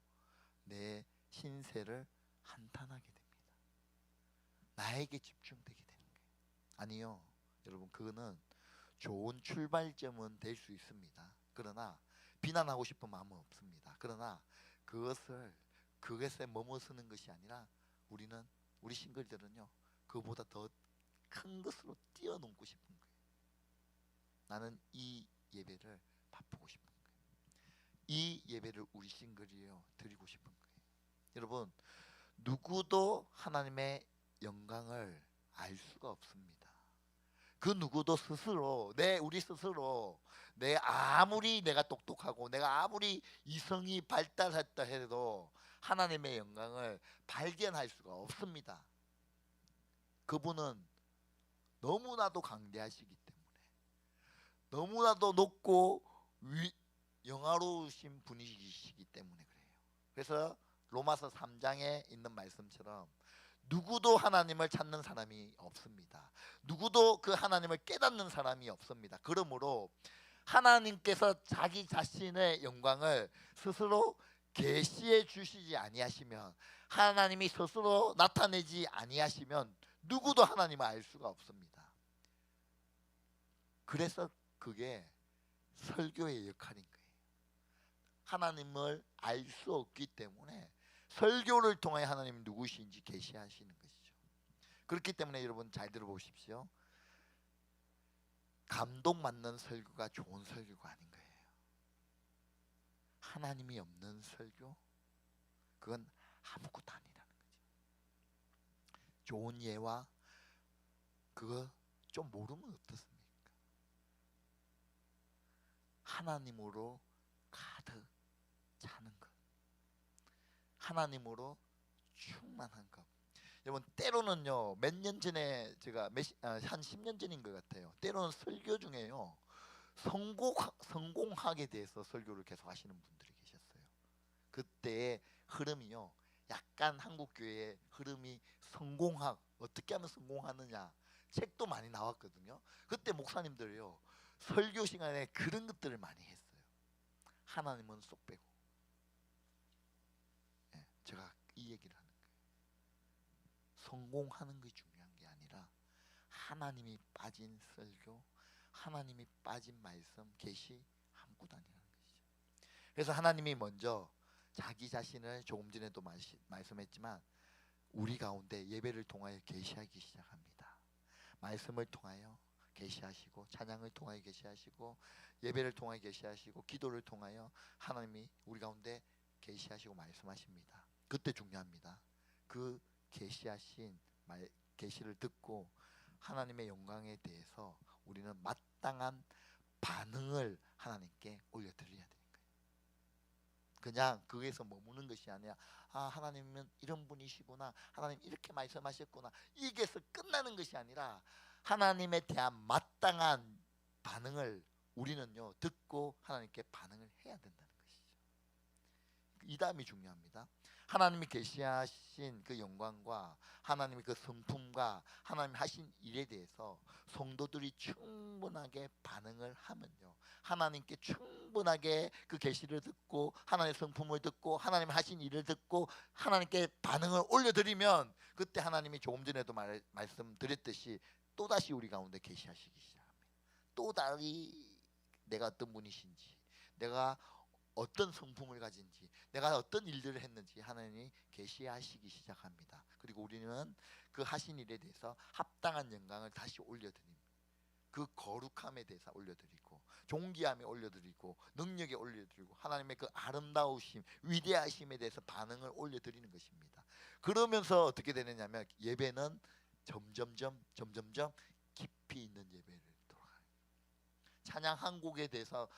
내 신세를 한탄하게 됩니다. 나에게 집중되게 되는 거예요. 아니요 여러분 그거는 좋은 출발점은 될 수 있습니다. 그러나 비난하고 싶은 마음은 없습니다. 그러나 그것에 머무르는 것이 아니라 우리 싱글들은요 그보다 더 큰 것으로 뛰어넘고 싶은 거예요. 나는 이 예배를 바꾸고 싶은 거예요. 이 예배를 우리 싱글이요 드리고 싶은 거예요. 여러분 누구도 하나님의 영광을 알 수가 없습니다. 그 누구도 우리 스스로 아무리 내가 똑똑하고 내가 아무리 이성이 발달했다 해도 하나님의 영광을 발견할 수가 없습니다. 그분은 너무나도 강대하시기 때문에 너무나도 높고 영화로우신 분이시기 때문에 그래요. 그래서 로마서 3장에 있는 말씀처럼 누구도 하나님을 찾는 사람이 없습니다. 누구도 그 하나님을 깨닫는 사람이 없습니다. 그러므로 하나님께서 자기 자신의 영광을 스스로 계시해 주시지 아니하시면 하나님이 스스로 나타내지 아니하시면 누구도 하나님을 알 수가 없습니다. 그래서 그게 설교의 역할인 거예요. 하나님을 알 수 없기 때문에 설교를 통해 하나님이 누구신지 계시하시는 것이죠. 그렇기 때문에 여러분 잘 들어보십시오. 감동받는 설교가 좋은 설교가 아닌 거예요. 하나님이 없는 설교 그건 아무것도 아니라는 거죠. 좋은 예와 그거 좀 모르면 어떻습니까? 하나님으로 가득 차는 것, 하나님으로 충만한 것. 여러분 때로는요 몇 년 전에 제가 한 10년 전인 것 같아요. 때로는 설교 중에요 성공학에 대해서 설교를 계속 하시는 분들이 계셨어요. 그때의 흐름이요 약간 한국 교회의 흐름이 성공학 어떻게 하면 성공하느냐 책도 많이 나왔거든요. 그때 목사님들이요 설교 시간에 그런 것들을 많이 했어요. 하나님은 쏙 빼고. 제가 이 얘기를 하는 거예요. 성공하는 게 중요한 게 아니라 하나님이 빠진 설교, 하나님이 빠진 말씀, 계시 아무것도 아니라는 것이죠. 그래서 하나님이 먼저 자기 자신을 조금 전에도 말씀했지만 우리 가운데 예배를 통하여 계시하기 시작합니다. 말씀을 통하여 계시하시고 찬양을 통하여 계시하시고 예배를 통하여 계시하시고 기도를 통하여 하나님이 우리 가운데 계시하시고 말씀하십니다. 그때 중요합니다. 그 계시하신 계시를 듣고 하나님의 영광에 대해서 우리는 마땅한 반응을 하나님께 올려드려야 되는 거예요. 그냥 거기에서 머무는 것이 아니라 하나님은 이런 분이시구나, 하나님 이렇게 말씀하셨구나, 이게서 끝나는 것이 아니라 하나님에 대한 마땅한 반응을 우리는요 듣고 하나님께 반응을 해야 된다는 것이죠. 이 다음이 중요합니다. 하나님이 계시하신 그 영광과 하나님의 그 성품과 하나님 하신 일에 대해서 성도들이 충분하게 반응을 하면요 하나님께 충분하게 그 계시를 듣고 하나님의 성품을 듣고 하나님 하신 일을 듣고 하나님께 반응을 올려드리면 그때 하나님이 조금 전에도 말씀드렸듯이 또다시 우리 가운데 계시하시기 시작합니다. 또 다시 내가 어떤 분이신지, 내가 어떤 성품을 가진지, 내가 어떤 일들을 했는지 하나님이 계시하시기 시작합니다. 그리고 우리는 그 하신 일에 대해서 합당한 영광을 다시 올려드립니다. 그 거룩함에 대해서 올려드리고 존귀함에 올려드리고 능력에 올려드리고 하나님의 그 아름다우심, 위대하심에 대해서 반응을 올려드리는 것입니다. 그러면서 어떻게 되느냐면 예배는 점점점 깊이 있는 예배를 돌아가요. 찬양 한 곡에 대해서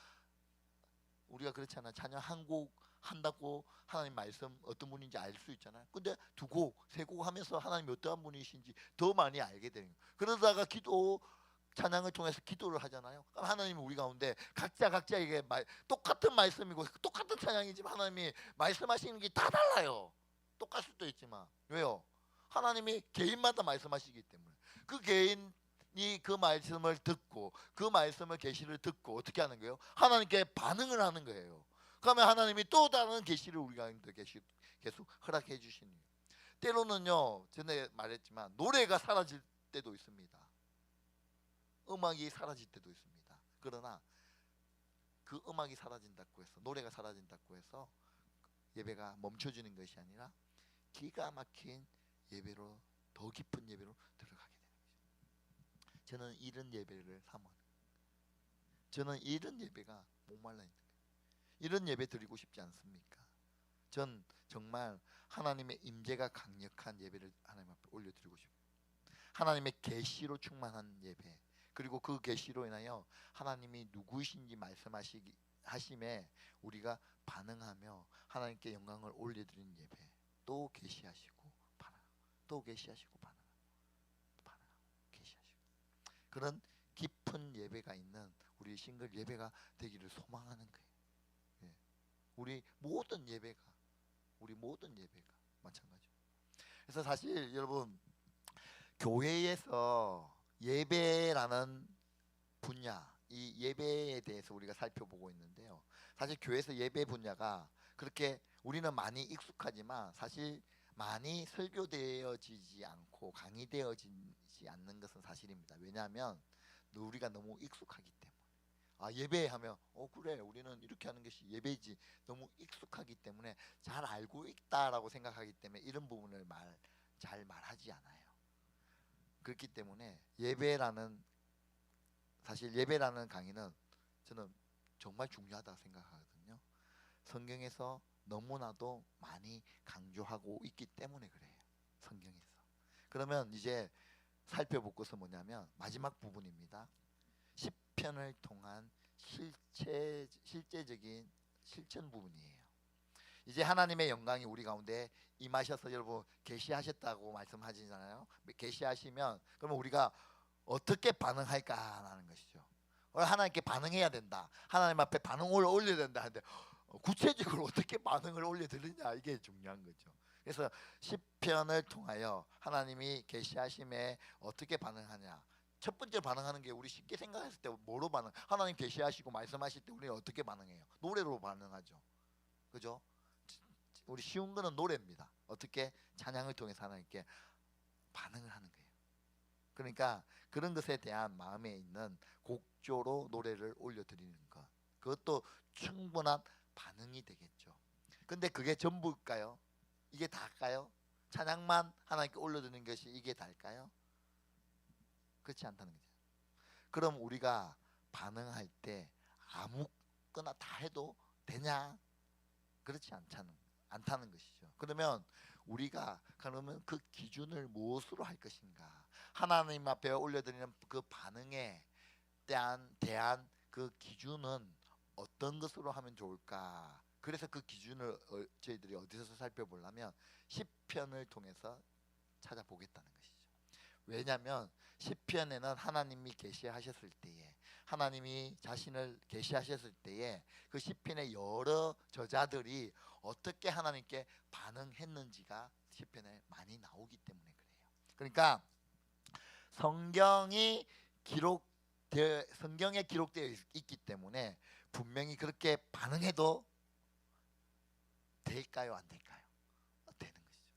우리가 그렇잖아. 찬양 한 곡 한다고 하나님 말씀 어떤 분인지 알 수 있잖아요. 근데 두 곡, 세 곡 하면서 하나님이 어떠한 분이신지 더 많이 알게 되는 거예요. 그러다가 찬양을 통해서 기도를 하잖아요. 그럼 하나님은 우리 가운데 각자에게 똑같은 말씀이고 똑같은 찬양이지만 하나님이 말씀하시는 게 다 달라요. 똑같을 수도 있지만 왜요? 하나님이 개인마다 말씀하시기 때문에 그 개인이 그 말씀을 듣고 그 말씀을 계시를 듣고 어떻게 하는 거예요? 하나님께 반응을 하는 거예요. 그러면 하나님이 또 다른 계시를 우리 가운데 계속 허락해 주시는 거예요. 때로는요, 전에 말했지만 노래가 사라질 때도 있습니다. 음악이 사라질 때도 있습니다. 그러나 그 음악이 사라진다고 해서 노래가 사라진다고 해서 예배가 멈춰지는 것이 아니라 기가 막힌 예배로 더 깊은 예배로 들어가게 되는 거죠. 저는 이런 예배를 사모하는 거예요. 저는 이런 예배가 목말라 있는 거예요. 이런 예배 드리고 싶지 않습니까? 전 정말 하나님의 임재가 강력한 예배를 하나님 앞에 올려드리고 싶어요. 하나님의 계시로 충만한 예배, 그리고 그 계시로 인하여 하나님이 누구이신지 말씀하심에 우리가 반응하며 하나님께 영광을 올려드리는 예배, 또 계시하시고 반응하고 또 계시하시고 반응하고 계시하시고 그런 깊은 예배가 있는 우리 싱글 예배가 되기를 소망하는 거예요. 예. 우리 모든 예배가 마찬가지예요. 그래서 사실 여러분 교회에서 예배라는 분야, 이 예배에 대해서 우리가 살펴보고 있는데요. 사실 교회에서 예배 분야가 그렇게 우리는 많이 익숙하지만 사실 많이 설교되어지지 않고 강의되어지지 않는 것은 사실입니다. 왜냐하면 우리가 너무 익숙하기 때문에. 예배하면 그래 우리는 이렇게 하는 것이 예배지, 너무 익숙하기 때문에 잘 알고 있다라고 생각하기 때문에 이런 부분을 잘 말하지 않아요. 그렇기 때문에 사실 예배라는 강의는 저는 정말 중요하다고 생각하거든요. 성경에서 너무나도 많이 강조하고 있기 때문에 그래요. 성경에서. 그러면 이제 살펴볼 것은 뭐냐면 마지막 부분입니다. 시편을 통한 실제적인 실천 부분이에요. 이제 하나님의 영광이 우리 가운데 임하셔서 여러분 계시하셨다고 말씀하시잖아요. 계시하시면 그러면 우리가 어떻게 반응할까라는 것이죠. 하나님께 반응해야 된다. 하나님 앞에 반응을 올려야 된다 하는데 구체적으로 어떻게 반응을 올려드리냐, 이게 중요한 거죠. 그래서 시편을 통하여 하나님이 계시하심에 어떻게 반응하냐. 첫 번째 반응하는 게 우리 쉽게 생각했을 때 뭐로 반응? 하나님 계시하시고 말씀하실 때 우리는 어떻게 반응해요? 노래로 반응하죠. 그죠? 우리 쉬운 거는 노래입니다. 어떻게? 찬양을 통해서 하나님께 반응을 하는 거예요. 그러니까 그런 것에 대한 마음에 있는 곡조로 노래를 올려드리는 것, 그것도 충분한 반응이 되겠죠. 근데 그게 전부일까요? 이게 다일까요? 찬양만 하나님께 올려드리는 것이 이게 다일까요? 그렇지 않다는 거죠. 그럼 우리가 반응할 때 아무거나 다 해도 되냐? 그렇지 않다는 것이죠. 그러면 우리가 그 기준을 무엇으로 할 것인가? 하나님 앞에 올려드리는 그 반응에 대한 그 기준은 어떤 것으로 하면 좋을까? 그래서 그 기준을 저희들이 어디서 살펴보려면 시편을 통해서 찾아보겠다는 것이죠. 왜냐하면 시편에는 하나님이 계시하셨을 때에, 하나님이 자신을 계시하셨을 때에 그 시편의 여러 저자들이 어떻게 하나님께 반응했는지가 시편에 많이 나오기 때문에 그래요. 그러니까 성경에 기록되어 있기 때문에 분명히 그렇게 반응해도 될까요, 안 될까요? 되는 것이죠.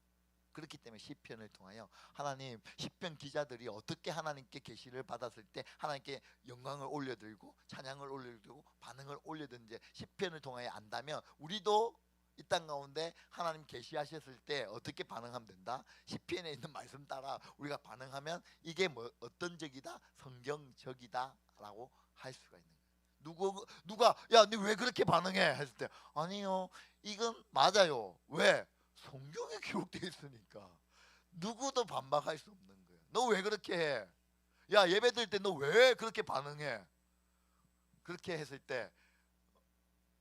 그렇기 때문에 시편을 통하여 하나님, 시편 기자들이 어떻게 하나님께 계시를 받았을 때 하나님께 영광을 올려드리고 찬양을 올려드리고 반응을 올려드는지 시편을 통하여 안다면 우리도 이 땅 가운데 하나님 계시하셨을 때 어떻게 반응하면 된다? 시편에 있는 말씀 따라 우리가 반응하면 이게 어떤 적이다? 성경적이다 라고 할 수가 있는 거예요. 누가 야, 너 왜 그렇게 반응해? 했을 때 아니요, 이건 맞아요. 왜? 성경에 기록되어 있으니까. 누구도 반박할 수 없는 거예요. 너 왜 그렇게 해? 야, 예배 드릴 때 너 왜 그렇게 반응해? 그렇게 했을 때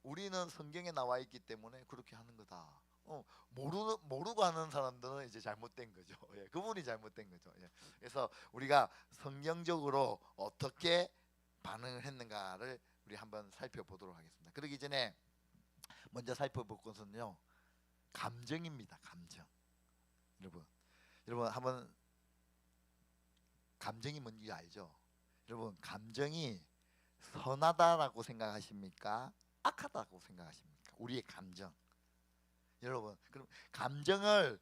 우리는 성경에 나와 있기 때문에 그렇게 하는 거다. 모르고 하는 사람들은 이제 잘못된 거죠. 예, 그분이 잘못된 거죠. 예. 그래서 우리가 성경적으로 어떻게 반응을 했는가를 우리 한번 살펴보도록 하겠습니다. 그러기 전에 먼저 살펴볼 것은요, 감정입니다. 감정. 여러분 한번 감정이 뭔지 알죠? 여러분, 감정이 선하다라고 생각하십니까? 악하다고 생각하십니까? 우리의 감정. 여러분, 그럼 감정을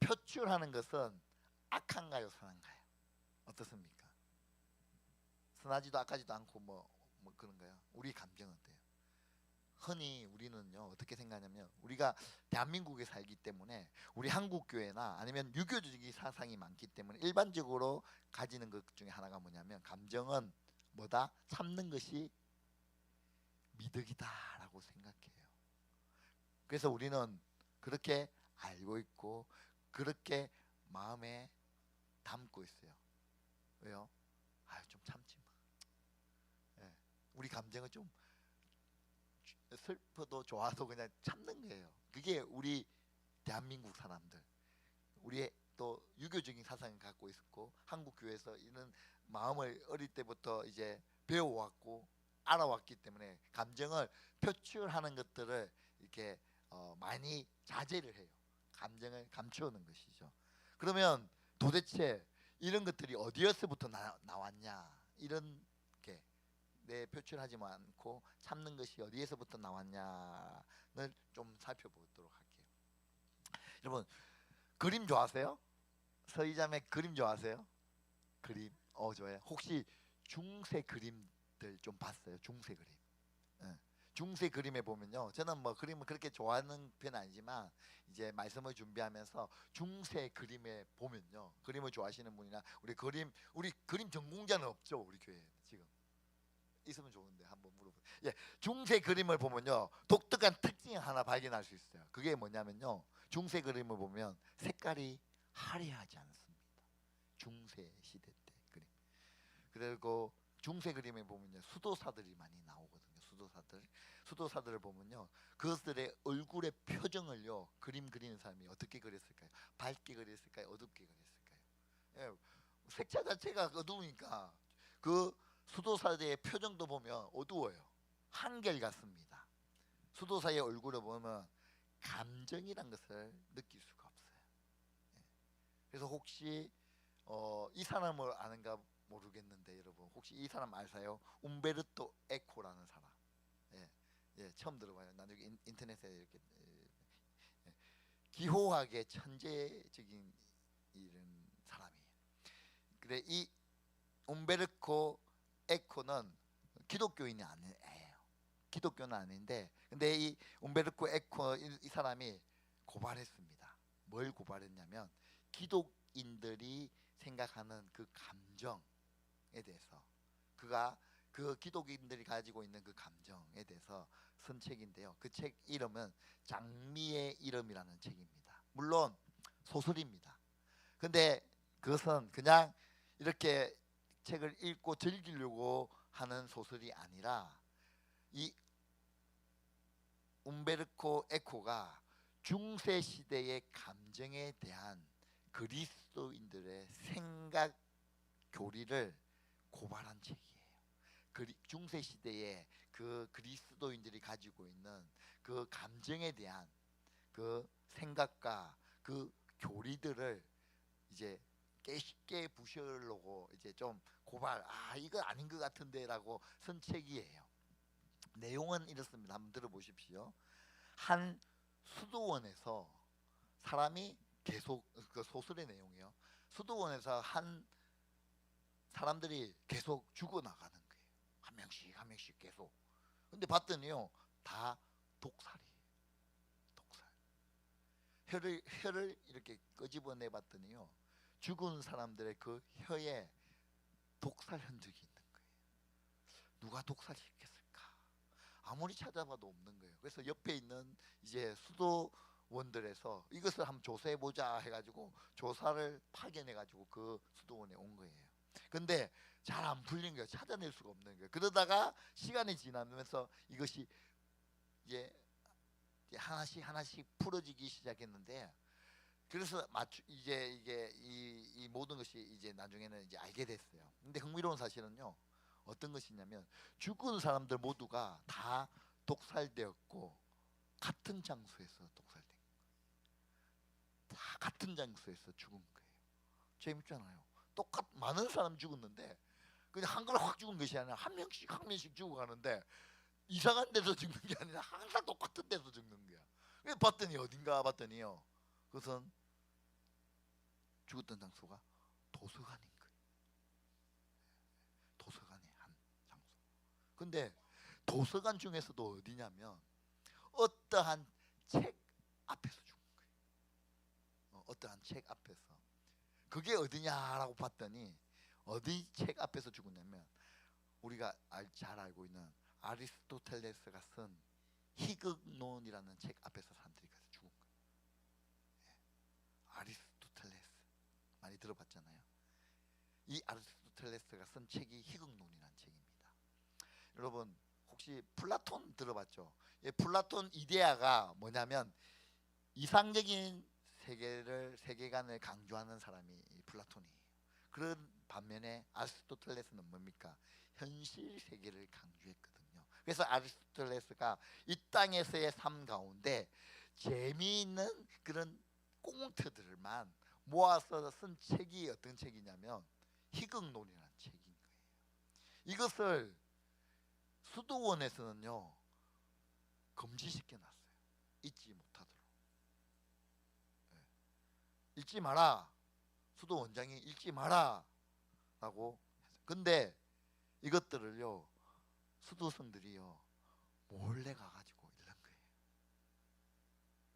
표출하는 것은 악한가요, 선한가요? 어떻습니까? 선하지도 악하지도 않고 뭐 그런가요? 우리 감정은 어때요? 흔히 우리는요, 어떻게 생각하냐면, 우리가 대한민국에 살기 때문에 우리 한국 교회나 아니면 유교적인 사상이 많기 때문에 일반적으로 가지는 것 중에 하나가 뭐냐면, 감정은 뭐다? 참는 것이 미덕이다라고 생각해요. 그래서 우리는 그렇게 알고 있고 그렇게 마음에 담고 있어요. 왜요? 좀 참지 마. 예, 우리 감정은 좀 슬퍼도 좋아도 그냥 참는 거예요. 그게 우리 대한민국 사람들, 우리의 또 유교적인 사상을 갖고 있었고, 한국 교회에서 이런 마음을 어릴 때부터 이제 배워왔고 알아왔기 때문에 감정을 표출하는 것들을 이렇게 많이 자제를 해요. 감정을 감추는 것이죠. 그러면 도대체 이런 것들이 어디에서부터 나왔냐? 이런 게 내 표출하지 않고 참는 것이 어디에서부터 나왔냐를 좀 살펴보도록 할게요. 여러분, 그림 좋아하세요? 서희자매 그림 좋아하세요? 그림 좋아요. 혹시 중세 그림들 좀 봤어요? 중세 그림. 예. 중세 그림에 보면요, 저는 뭐 그림을 그렇게 좋아하는 편은 아니지만 이제 말씀을 준비하면서 중세 그림에 보면요, 그림을 좋아하시는 분이나 우리 그림 전공자는 없죠? 우리 교회에 지금 있으면 좋은데 한번 물어보세요. 예, 중세 그림을 보면요, 독특한 특징 하나 발견할 수 있어요. 그게 뭐냐면요, 중세 그림을 보면 색깔이 화려하지 않습니다. 중세 시대 때 그림. 그리고 중세 그림에 보면요, 수도사들이 많이 나오거든요. 수도사들을 보면요, 그것들의 얼굴의 표정을요, 그림 그리는 사람이 어떻게 그렸을까요? 밝게 그렸을까요? 어둡게 그렸을까요? 예, 색채 자체가 어두우니까 그 수도사의 표정도 보면 어두워요. 한결 같습니다. 수도사의 얼굴을 보면 감정이란 것을 느낄 수가 없어요. 예. 그래서 혹시 이 사람을 아는가 모르겠는데, 여러분 혹시 이 사람 아세요? 움베르토 에코라는 사람. 예, 처음 들어봐요. 나중에 인터넷에 이렇게 기호학의 천재적인 이런 사람이에요. 그래, 이 움베르토 에코는 기독교인이 아니에요. 기독교는 아닌데, 근데 이 움베르토 에코 이 사람이 고발했습니다. 뭘 고발했냐면, 기독인들이 생각하는 그 감정에 대해서, 그가 그 기독인들이 가지고 있는 그 감정에 대해서 쓴 책인데요. 그 책 이름은 장미의 이름이라는 책입니다. 물론 소설입니다. 근데 그것은 그냥 이렇게 책을 읽고 즐기려고 하는 소설이 아니라, 이 움베르토 에코가 중세 시대의 감정에 대한 그리스도인들의 생각 교리를 고발한 책이에요. 중세 시대에 그 그리스도인들이 가지고 있는 그 감정에 대한 그 생각과 그 교리들을 이제 깨쉽게 부셔려고 이제 좀 이거 아닌 것 같은데라고 쓴 책이에요. 내용은 이렇습니다. 한번 들어보십시오. 한 수도원에서 사람이 계속, 그 소설의 내용이요, 수도원에서 한 사람들이 계속 죽어나가는 거예요. 한 명씩 계속. 근데 봤더니요, 다 독살이에요. 독살. 혀를 이렇게 끄집어내 봤더니요, 죽은 사람들의 그 혀에 독살 흔적이 있는 거예요. 누가 독살시켰을까? 아무리 찾아봐도 없는 거예요. 그래서 옆에 있는 이제 수도원들에서 이것을 한번 조사해 보자 해가지고 조사를 파견해 가지고 그 수도원에 온 거예요. 근데 잘 안 풀린 거예요. 찾아낼 수가 없는 거예요. 그러다가 시간이 지나면서 이것이 이제 하나씩 풀어지기 시작했는데, 그래서 이제 이게 이 모든 것이 이제 나중에는 이제 알게 됐어요. 근데 흥미로운 사실은요, 어떤 것이냐면 죽은 사람들 모두가 다 독살되었고 같은 장소에서 독살된 거예요. 다 같은 장소에서 죽은 거예요. 재밌잖아요. 많은 사람 죽었는데 그냥 한걸 확 죽은 것이 아니라 한 명씩 죽어가는데 이상한 데서 죽는 게 아니라 항상 똑같은 데서 죽는 거야. 그래서 봤더니 어딘가 봤더니요, 그것은 죽었던 장소가 도서관인 거예요. 도서관의 한 장소. 근데 도서관 중에서도 어디냐면 어떠한 책 앞에서 죽은 거예요. 어떠한 책 앞에서. 그게 어디냐라고 봤더니 어디 책 앞에서 죽었냐면 우리가 잘 알고 있는 아리스토텔레스가 쓴 희극론이라는 책 앞에서 사람들이 가서 죽은 거예요. 아리스토텔레스 많이 들어봤잖아요. 이 아리스토텔레스가 쓴 책이 희극론이라는 책입니다. 여러분 혹시 플라톤 들어봤죠? 플라톤 이데아가 뭐냐면 이상적인 세계관을 강조하는 사람이 플라톤이에요. 그런 반면에 아리스토텔레스는 뭡니까? 현실 세계를 강조했거든요. 그래서 아리스토텔레스가 이 땅에서의 삶 가운데 재미있는 그런 꽁트들만 모아서 쓴 책이 어떤 책이냐면 희극론이라는 책인 거예요. 이것을 수도원에서는요 금지시켜 놨어요. 읽지 못하도록. 읽지 마라. 수도 원장이 읽지 마라 라고 했어요. 근데 이것들을요 수도성들이요 몰래 가가지고 읽는 거예요.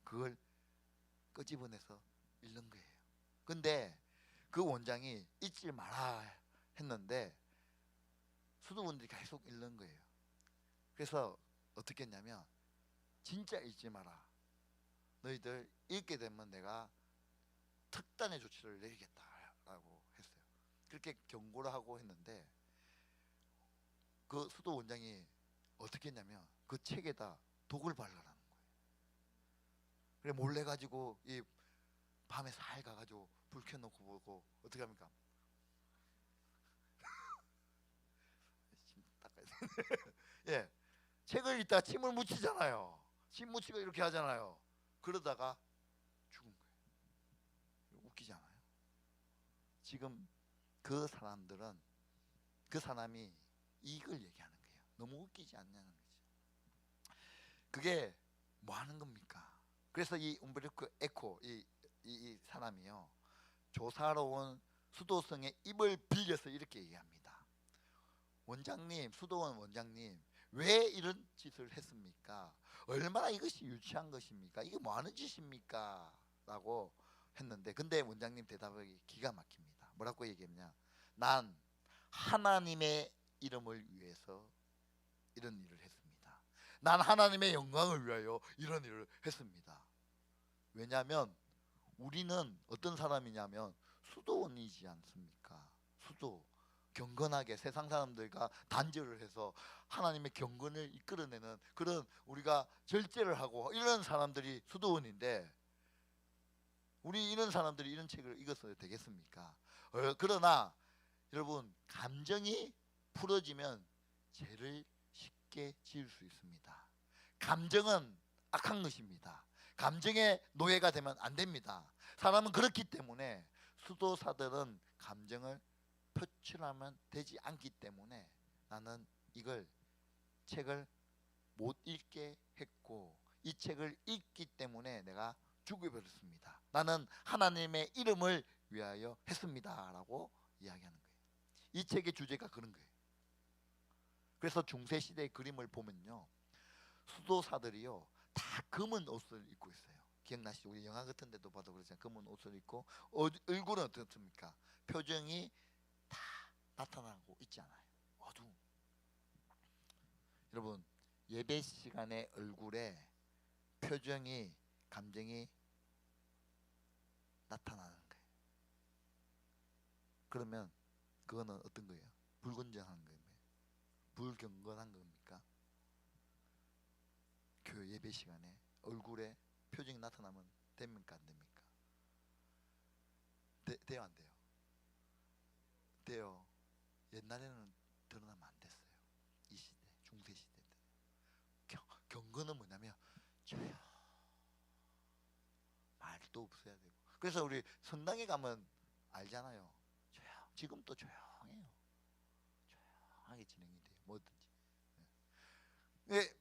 그걸 끄집어내서 읽는 거예요. 근데 그 원장이 읽지 마라 했는데 수도원들이 계속 읽는 거예요. 그래서 어떻게 했냐면 진짜 읽지 마라. 너희들 읽게 되면 내가 특단의 조치를 내리겠다라고 했어요. 그렇게 경고를 하고 했는데 그 수도 원장이 어떻게 했냐면 그 책에다 독을 발라라는 거예요. 그래 몰래 가지고 이 밤에 살 가가지고 불 켜놓고 보고 어떻게 합니까? 침 닦아야 되네. 예, 책을 읽다가 침을 묻히잖아요. 침 묻히고 이렇게 하잖아요. 그러다가 죽은 거예요. 웃기지 않아요? 지금 그 사람들은 그 사람이 이걸 얘기하는 거예요. 너무 웃기지 않냐는 거죠. 그게 뭐 하는 겁니까? 그래서 이 움베르토 에코 이 사람이요 조사하러 온 수도성의 입을 빌려서 이렇게 얘기합니다. 원장님, 수도원 원장님, 왜 이런 짓을 했습니까? 얼마나 이것이 유치한 것입니까? 이게 뭐 하는 짓입니까? 라고 했는데 근데 원장님 대답이 기가 막힙니다. 뭐라고 얘기했냐? 난 하나님의 이름을 위해서 이런 일을 했습니다. 난 하나님의 영광을 위하여 이런 일을 했습니다. 왜냐하면 우리는 어떤 사람이냐면 수도원이지 않습니까? 수도 경건하게 세상 사람들과 단절을 해서 하나님의 경건을 이끌어내는 그런 우리가 절제를 하고 이런 사람들이 수도원인데 우리 이런 사람들이 이런 책을 읽었어야 되겠습니까? 그러나 여러분 감정이 풀어지면 죄를 쉽게 지을 수 있습니다. 감정은 악한 것입니다. 감정의 노예가 되면 안 됩니다. 사람은 그렇기 때문에 수도사들은 감정을 표출하면 되지 않기 때문에 나는 이걸 책을 못 읽게 했고 이 책을 읽기 때문에 내가 죽여버렸습니다. 나는 하나님의 이름을 위하여 했습니다 라고 이야기하는 거예요. 이 책의 주제가 그런 거예요. 그래서 중세시대의 그림을 보면요 수도사들이요 다 검은 옷을 입고 있어요. 기억나시죠? 우리 영화 같은 데도 봐도 그렇잖아요. 검은 옷을 입고 얼굴은 어떻습니까? 표정이 다 나타나고 있지 않아요. 어두움. 여러분 예배 시간에 얼굴에 표정이 감정이 나타나는 거예요. 그러면 그거는 어떤 거예요? 불건전한 거예요. 불경건한 겁니까? 교회 예배 시간에 얼굴에 표정이 나타나면 됩니까? 안 됩니까? 돼요 안 돼요? 돼요. 옛날에는 드러나면 안 됐어요. 이 시대, 중세 시대 때. 경건은 뭐냐면 조용, 말도 없어야 되고. 그래서 우리 성당에 가면 알잖아요. 지금도 조용해요. 조용하게 진행이 돼요. 뭐든지. 예.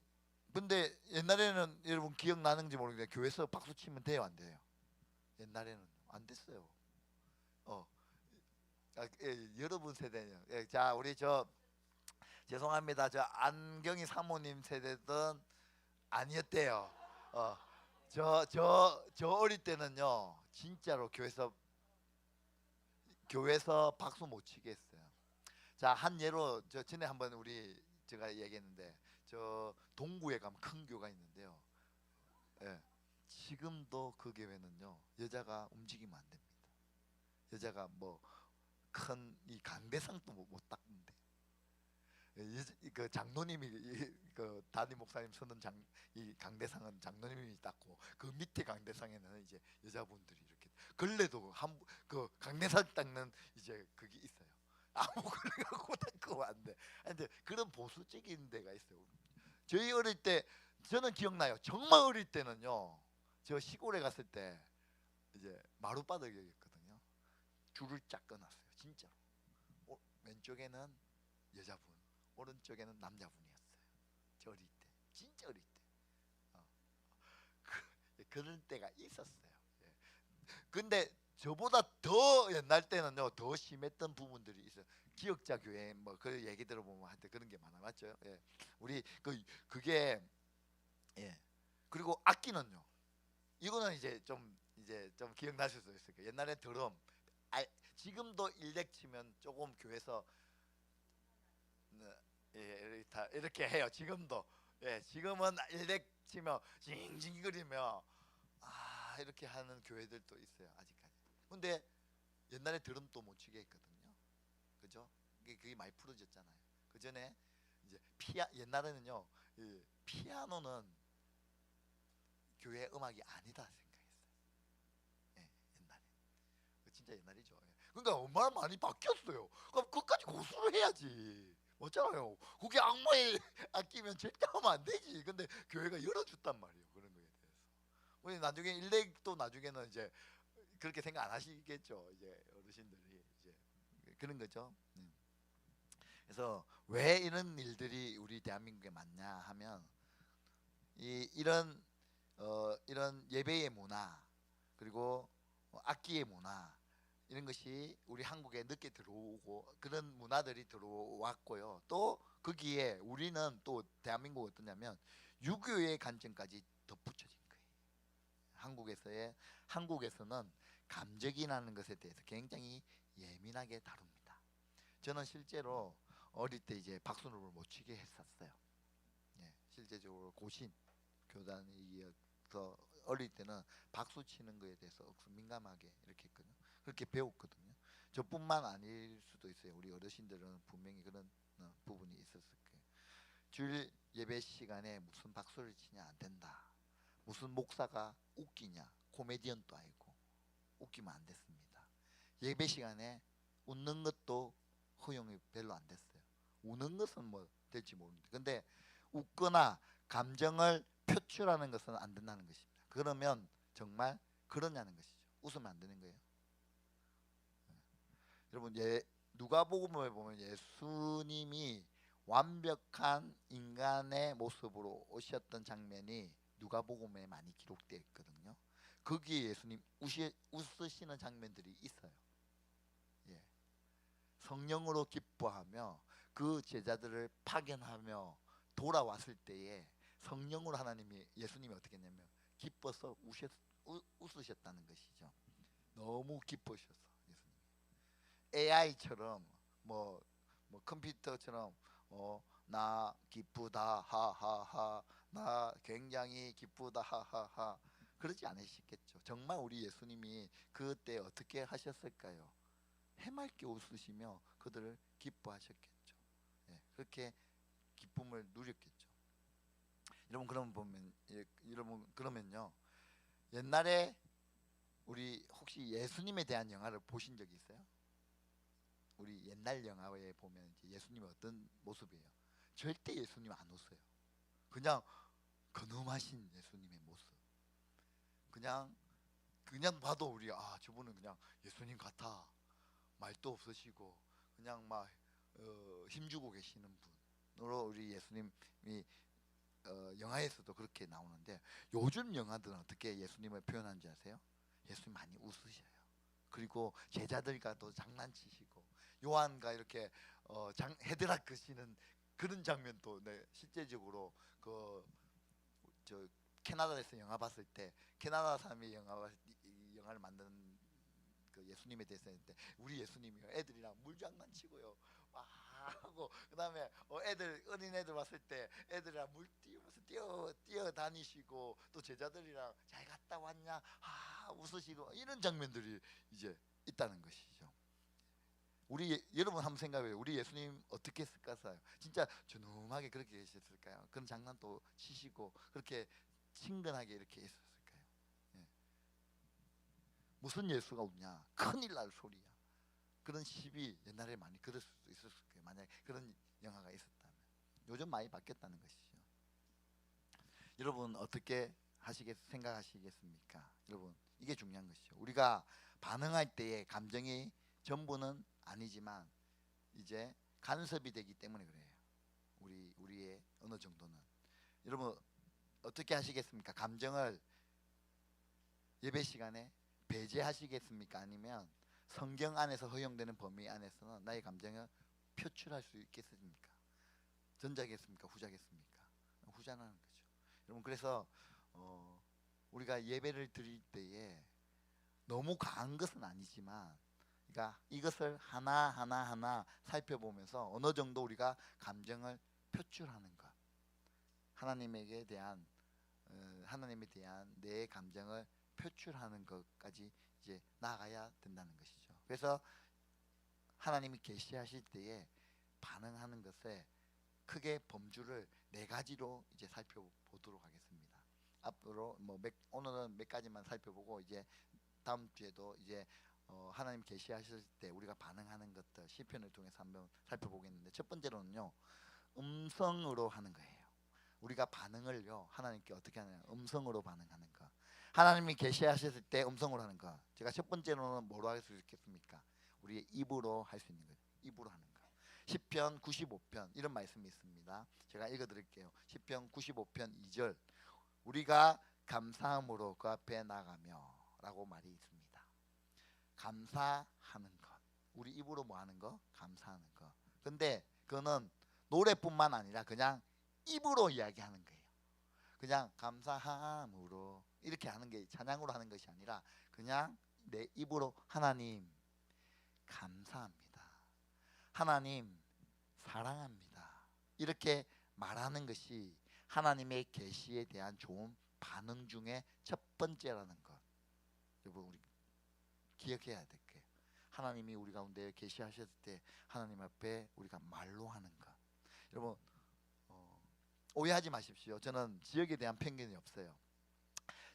근데 옛날에는 여러분 기억나는지 모르겠는데 교회에서 박수 치면 돼요 안 돼요? 옛날에는 안 됐어요. 여러분 세대요. 예, 자 우리 죄송합니다. 저 안경희 사모님 세대든 아니었대요. 저 어릴 때는요 진짜로 교회에서 박수 못 치게 했어요. 자 한 예로 저 전에 한번 제가 얘기했는데 저 동구에 가면 큰 교회가 있는데요. 예, 지금도 그 교회는요 여자가 움직이면 안 됩니다. 여자가 뭐 큰 이 강대상도 못 닦는데 그 장로님이 그 담임 목사님 서는 이 강대상은 장로님이 닦고 그 밑에 강대상에는 이제 여자분들이 이렇게 걸레도 그 강대상 닦는 이제 그게 있어요. 아무 걸레가 고 닦고 안 돼. 근데 그런 보수적인 데가 있어요. 저희 어릴 때 저는 기억나요. 정말 어릴 때는요. 저 시골에 갔을 때 이제 마룻바닥이었거든요. 줄을 쫙 끊었어요. 진짜로. 왼쪽에는 여자분, 오른쪽에는 남자분이었어요. 저 어릴 때, 진짜 어릴 때. 그런 때가 있었어요. 예. 근데 저보다 더 옛날 때는요, 더 심했던 부분들이 있어요. 기억자 교회 뭐 그 얘기 들어보면 한테 그런 게 많아, 맞죠? 예. 우리 그게 예. 그리고 악기는요. 이거는 이제 좀 기억나실 수 있을 거예요. 옛날에 드럼, 지금도 일렉 치면 조금 교회에서 예, 이렇게 해요. 지금도 예, 지금은 일렉 치며 징징거리며 이렇게 하는 교회들도 있어요. 아직까지. 근데 옛날에 드럼도 못 치게 했거든요. 그죠? 그게 많이 풀어졌잖아요. 그 전에 이제 옛날에는요, 피아노는 교회 음악이 아니다 생각했어요. 예, 옛날에. 진짜 옛날이죠. 예. 그러니까 얼마나 많이 바뀌었어요. 그럼 끝까지 고수를 해야지. 맞잖아요. 그게 악마의 악기면 절대 하면 안 되지. 근데 교회가 열어줬단 말이에요. 그런 거에 대해서. 우리 나중에 일렉도 나중에는 이제 그렇게 생각 안 하시겠죠. 이제 어르신들이 이제 그런 거죠. 그래서 왜 이런 일들이 우리 대한민국에 많냐 하면 이런 예배의 문화 그리고 악기의 문화 이런 것이 우리 한국에 늦게 들어오고 그런 문화들이 들어왔고요. 또 거기에 우리는 또 대한민국 어떠냐면 유교의 관점까지 덧붙여진 거예요. 한국에서는 감정이라는 것에 대해서 굉장히 예민하게 다룹니다. 저는 실제로 어릴 때 이제 박수를 못 치게 했었어요. 예, 실제적으로 고신 교단이어서 어릴 때는 박수 치는 거에 대해서 억수 민감하게 이렇게 했거든요. 그렇게 배웠거든요. 저뿐만 아닐 수도 있어요. 우리 어르신들은 분명히 그런 부분이 있었을 거예요. 주일 예배 시간에 무슨 박수를 치냐 안 된다. 무슨 목사가 웃기냐 코미디언도 아니고 웃기면 안 됐습니다. 예배 시간에 웃는 것도 허용이 별로 안 됐어요. 우는 것은 뭐 될지 모르는데 근데 웃거나 감정을 표출하는 것은 안 된다는 것입니다. 그러면 정말 그러냐는 것이죠. 웃으면 안 되는 거예요. 여러분 누가복음을 보면 예수님이 완벽한 인간의 모습으로 오셨던 장면이 누가복음에 많이 기록되어 있거든요. 거기에 예수님 웃으시는 장면들이 있어요. 예. 성령으로 기뻐하며 그 제자들을 파견하며 돌아왔을 때에 성령으로 예수님이 어떻게 했냐면 기뻐서 웃으셨다는 것이죠. 너무 기쁘셔서 예수님. AI처럼 뭐 컴퓨터처럼 나 기쁘다 하하하, 나 굉장히 기쁘다 하하하, 그러지 않으시겠죠. 정말 우리 예수님이 그때 어떻게 하셨을까요? 해맑게 웃으시며 그들을 기뻐하셨겠죠. 예, 그렇게 기쁨을 누렸겠죠. 여러분 그러면 보면 여러분 그러면요, 옛날에 우리 혹시 예수님에 대한 영화를 보신 적이 있어요? 우리 옛날 영화에 보면 이제 예수님이 어떤 모습이에요? 절대 예수님 안 웃어요. 그냥 근엄하신 예수님의 모습. 그냥 봐도 우리 저분은 그냥 예수님 같아. 말도 없으시고 그냥 막 힘주고 계시는 분으로 우리 예수님이 영화에서도 그렇게 나오는데, 요즘 영화들은 어떻게 예수님을 표현하는지 아세요? 예수님 많이 웃으셔요. 그리고 제자들과도 장난치시고 요한과 이렇게 헤드락 그시는 그런 장면도 실제적으로 저 캐나다에서 영화 봤을 때, 캐나다 사람이 영화를 만든 그 예수님에 대해서 했는데, 우리 예수님이요 애들이랑 물장난치고요 막 하고, 그다음에 어린 애들 왔을 때 애들이랑 물 띄우면서 뛰어 다니시고, 또 제자들이랑 잘 갔다 왔냐 웃으시고, 이런 장면들이 이제 있다는 것이죠. 여러분 한번 생각해요. 우리 예수님 어떻게 했을까요? 진짜 존엄하게 그렇게 계셨을까요? 그런 장난도 치시고 그렇게 친근하게 이렇게 했었을까요? 예. 무슨 예수가 웃냐? 큰일 날 소리야. 그런 시비 옛날에 많이 들을 수도 있었을 거예요. 만약에 그런 영화가 있었다면. 요즘 많이 바뀌었다는 것이죠. 여러분 어떻게 생각하시겠습니까? 여러분 이게 중요한 것이죠. 우리가 반응할 때의 감정이 전부는 아니지만 이제 간섭이 되기 때문에 그래요. 우리의 어느 정도는. 여러분 어떻게 하시겠습니까? 감정을 예배 시간에 배제하시겠습니까? 아니면 성경 안에서 허용되는 범위 안에서는 나의 감정을 표출할 수 있겠습니까? 전자겠습니까? 후자겠습니까? 후자라는 거죠. 여러분 그래서 우리가 예배를 드릴 때에 너무 강한 것은 아니지만, 그러니까 이것을 하나 살펴보면서 어느 정도 우리가 감정을 표출하는 것, 하나님에 대한 내 감정을 표출하는 것까지 이제 나아가야 된다는 것이죠. 그래서 하나님이 계시하실 때에 반응하는 것에 크게 범주를 4가지로 이제 살펴보도록 하겠습니다. 앞으로 오늘은 몇 가지만 살펴보고, 이제 다음 주에도 이제 하나님 계시하실 때 우리가 반응하는 것들 시편을 통해서 한번 살펴보겠는데, 첫 번째로는요, 음성으로 하는 거예요. 우리가 반응을요 하나님께 어떻게 하냐, 음성으로 반응하는 거. 하나님이 계시하셨을 때 음성으로 하는 거. 제가 첫 번째로는 뭐로 할 수 있겠습니까? 우리의 입으로 할 수 있는 거예요. 입으로 하는 거. 시편 95편 이런 말씀이 있습니다. 제가 읽어드릴게요. 시편 95편 2절, 우리가 감사함으로 그 앞에 나가며 라고 말이 있습니다. 감사하는 것, 우리 입으로 뭐 하는 거? 감사하는 거. 근데 그거는 노래뿐만 아니라 그냥 입으로 이야기하는 거예요. 그냥 감사함으로 이렇게 하는 게 찬양으로 하는 것이 아니라 그냥 내 입으로 하나님 감사합니다, 하나님 사랑합니다, 이렇게 말하는 것이 하나님의 계시에 대한 좋은 반응 중에 첫 번째라는 것. 여러분 우리 기억해야 될 게, 하나님이 우리 가운데 계시하셨을 때 하나님 앞에 우리가 말로 하는 것. 여러분 오해하지 마십시오. 저는 지역에 대한 편견이 없어요.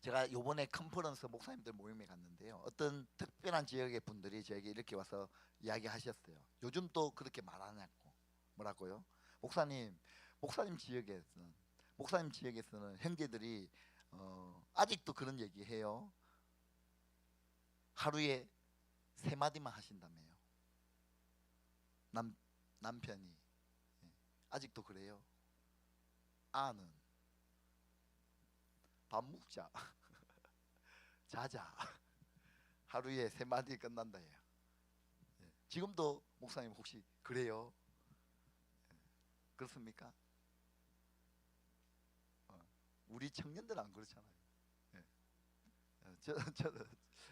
제가 요번에 컨퍼런스 목사님들 모임에 갔는데요, 어떤 특별한 지역의 분들이 저에게 이렇게 와서 이야기하셨어요. 요즘 또 그렇게 말하냐고. 뭐라고요? 목사님 지역에서는 형제들이 아직도 그런 얘기해요. 하루에 3마디만 하신다며요. 남편이. 아직도 그래요. 아는 밥 먹자 자자 하루에 3마디 끝난다 해요. 지금도 목사님 혹시 그래요? 그렇습니까? 우리 청년들은 안 그렇잖아요.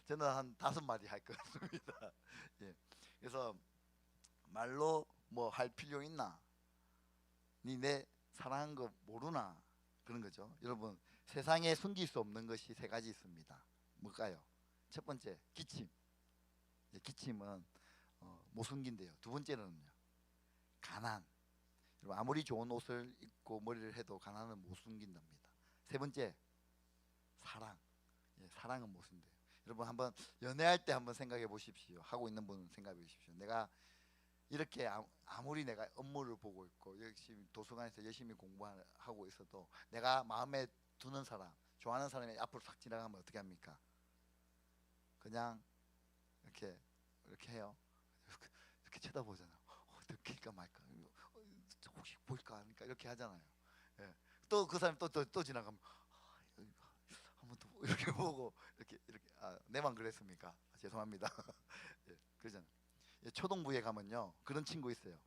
저는 한 5마디 할 것 같습니다. 그래서 말로 뭐 할 필요 있나? 니 내 사랑한 거 모르나 그런 거죠. 여러분 세상에 숨길 수 없는 것이 세 가지 있습니다. 뭘까요? 첫 번째 기침. 기침은 못 숨긴대요. 두 번째는요 가난. 여러분 아무리 좋은 옷을 입고 머리를 해도 가난은 못 숨긴답니다. 세 번째 사랑. 사랑은 못 숨긴대요. 여러분 한번 연애할 때 한번 생각해 보십시오. 하고 있는 분은 생각해 보십시오. 내가 이렇게 아무리 내가 업무를 보고 있고 열심히 도서관에서 열심히 공부하고 있어도 내가 마음에 두는 사람, 좋아하는 사람이 앞으로 싹 지나가면 어떻게 합니까? 그냥 이렇게 해요. 이렇게 쳐다보잖아요. 느낄까 말까. 혹시 보일까 하니까 이렇게 하잖아요. 예. 또 그 사람 또 지나가면 한번 더 이렇게 보고 이렇게 내만 그랬습니까? 죄송합니다. 예, 그러잖아요. 초등부에 가면요 그런 친구 있어요.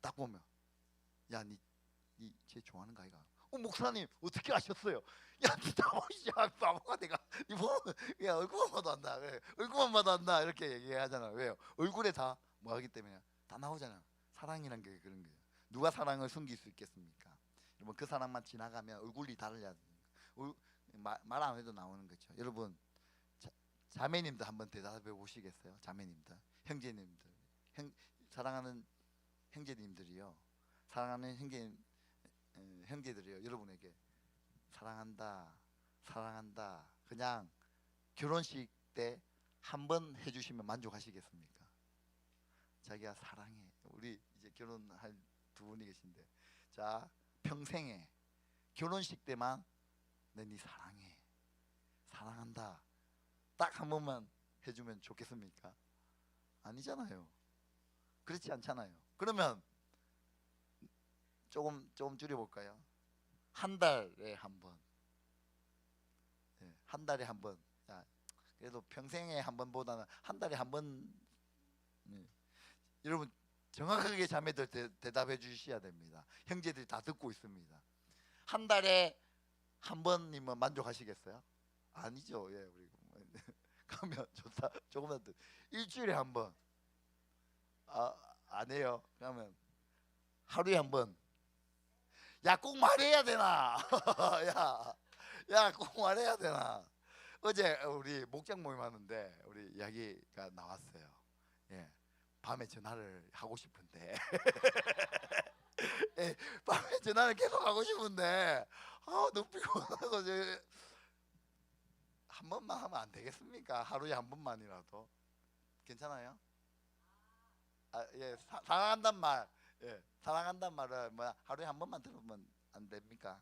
딱 보면 야니쟤 좋아하는 거 아이가? 목사님 어떻게 아셨어요? 야 진짜 바보가 내가 이 보면 야 얼굴만 봐도 안다. 얼굴만 봐도 안다 이렇게 얘기하잖아. 왜요? 얼굴에 다 뭐 하기 때문에 다 나오잖아. 사랑이란 게 그런 거예요. 누가 사랑을 숨길 수 있겠습니까? 여러분 그 사랑만 지나가면 얼굴이 달라야 말 안 해도 나오는 거죠. 여러분 자매님들 한번 대답해 보시겠어요? 자매님들, 형제님들, 사랑하는 형제님들이요, 사랑하는 형제들이요, 여러분에게 사랑한다, 사랑한다. 그냥 결혼식 때 한 번 해주시면 만족하시겠습니까? 자기야 사랑해. 우리 이제 결혼할 두 분이 계신데, 자 평생에 결혼식 때만 내 네 사랑해, 사랑한다. 딱 한 번만 해주면 좋겠습니까? 아니잖아요. 그렇지 않잖아요. 그러면 조금 줄여볼까요? 한 달에 한 번. 한 달에 한 번. 그래도 평생에 한 번보다는 한 달에 한 번. 여러분 정확하게 자매들 대답해 주셔야 됩니다. 형제들이 다 듣고 있습니다. 한 달에 한 번이면 만족하시겠어요? 아니죠. 예, 우리 가면 좋다. 조금만 더. 일주일에 한 번. 안 해요. 그러면 하루에 한 번. 야, 꼭 말해야 되나? 야, 꼭 말해야 되나? 어제 우리 목장 모임 하는데 우리 이야기가 나왔어요. 예, 밤에 전화를 하고 싶은데, 예, 밤에 전화를 계속 하고 싶은데, 너무 피곤하고 한 번만 하면 안 되겠습니까? 하루에 한 번만이라도 괜찮아요? 예, 사랑한단 말, 예, 사랑한단 말을 하루에 한 번만 들으면 안 됩니까?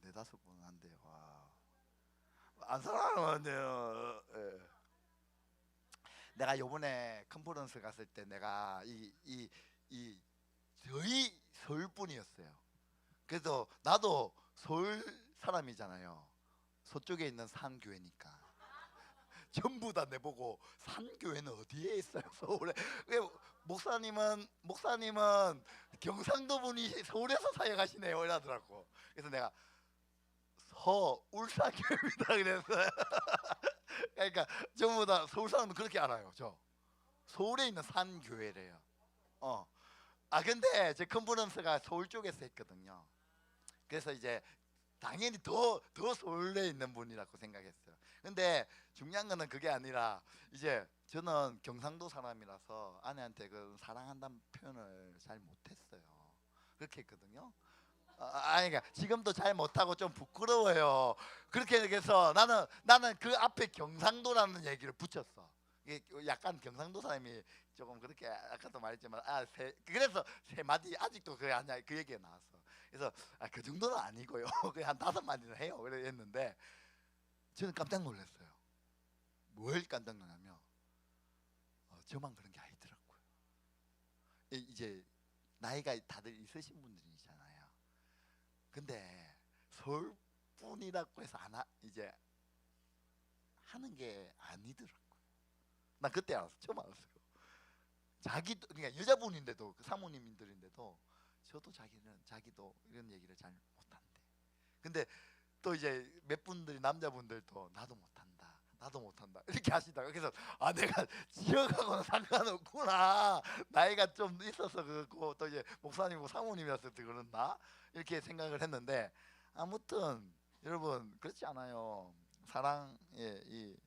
네다섯 번 안 돼요. 안 사랑하면 안 돼요. 예. 내가 요번에 컨퍼런스 갔을 때 내가 저희 서울 분이었어요. 그래서 나도 서울 사람이잖아요. 서쪽에 있는 산교회니까 전부 다 내보고 산교회는 어디에 있어요? 서울에. 목사님은 경상도 분이 서울에서 사역하시네요 이러더라고. 그래서 내가 울산교회입니다 그랬어요. 그러니까 전부 다 서울 사람은 그렇게 알아요. 저 서울에 있는 산교회래요. 근데 제 컨퍼런스가 서울 쪽에서 했거든요. 그래서 이제 당연히 더 서울에 있는 분이라고 생각했어요. 근데 중요한 거는 그게 아니라 이제 저는 경상도 사람이라서 아내한테 그 사랑한다는 표현을 잘 못했어요. 그렇게 했거든요. 그러니까 지금도 잘 못하고 좀 부끄러워요. 그렇게 해서 나는 그 앞에 경상도라는 얘기를 붙였어. 이게 약간 경상도 사람이 조금 그렇게 아까도 말했지만 그래서 세 마디 아직도 그 얘기가 나왔어. 그래서 그 정도는 아니고요. 그냥 한 5마디는 해요. 그랬는데 저는 깜짝 놀랐어요. 뭘 깜짝 놀라면 저만 그런 게 아니더라고요. 이제 나이가 다들 있으신 분들이잖아요. 근데 서울 분이라고 해서 이제 하는 게 아니더라고요. 난 그때 알았어. 처음 알았어요. 자기도 그러니까 여자분인데도 그 사모님들인데도 저도 자기도 이런 얘기를 잘 못한대. 근데 또 이제 몇 분들이 남자분들도 나도 나도 못한다 이렇게 하시다가 그래서 아 내가 지역하고는 상관없구나 나이가 좀 있어서 그렇고 또 이제 목사님이고 사모님이라서 그렇나 이렇게 생각을 했는데 아무튼 여러분 그렇지 않아요. 사랑의 이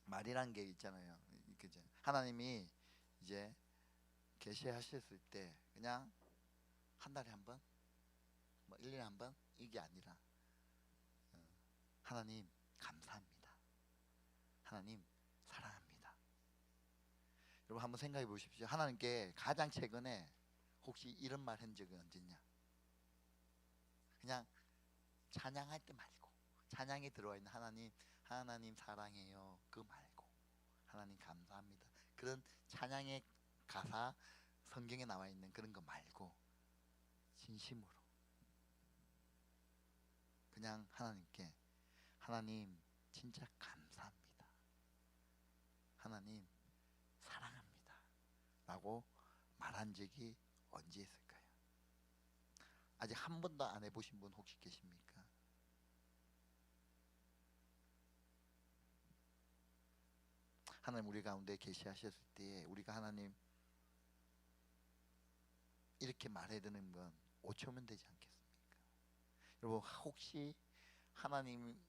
말이란 게 있잖아요. 그죠? 하나님이 이제 계시하셨을 때 그냥 한 달에 한 번, 뭐 1년에 한 번 이게 아니라 하나님 감사합니다. 하나님 사랑합니다. 여러분 한번 생각해 보십시오. 하나님께 가장 최근에 혹시 이런 말 한 적이 언제냐? 그냥 찬양할 때 말고 찬양에 들어와 있는 하나님 사랑해요 그거 말고 하나님 감사합니다 그런 찬양의 가사 성경에 나와 있는 그런 거 말고 진심으로 그냥 하나님께 하나님 진짜 감사합니다. 하나님 사랑합니다 라고 말한 적이 언제 있을까요? 아직 한 번도 안 해보신 분 혹시 계십니까? 하나님 우리 가운데 계시하셨을 때 우리가 하나님 이렇게 말해야 되는 건 5초면 되지 않겠습니까? 여러분 혹시 하나님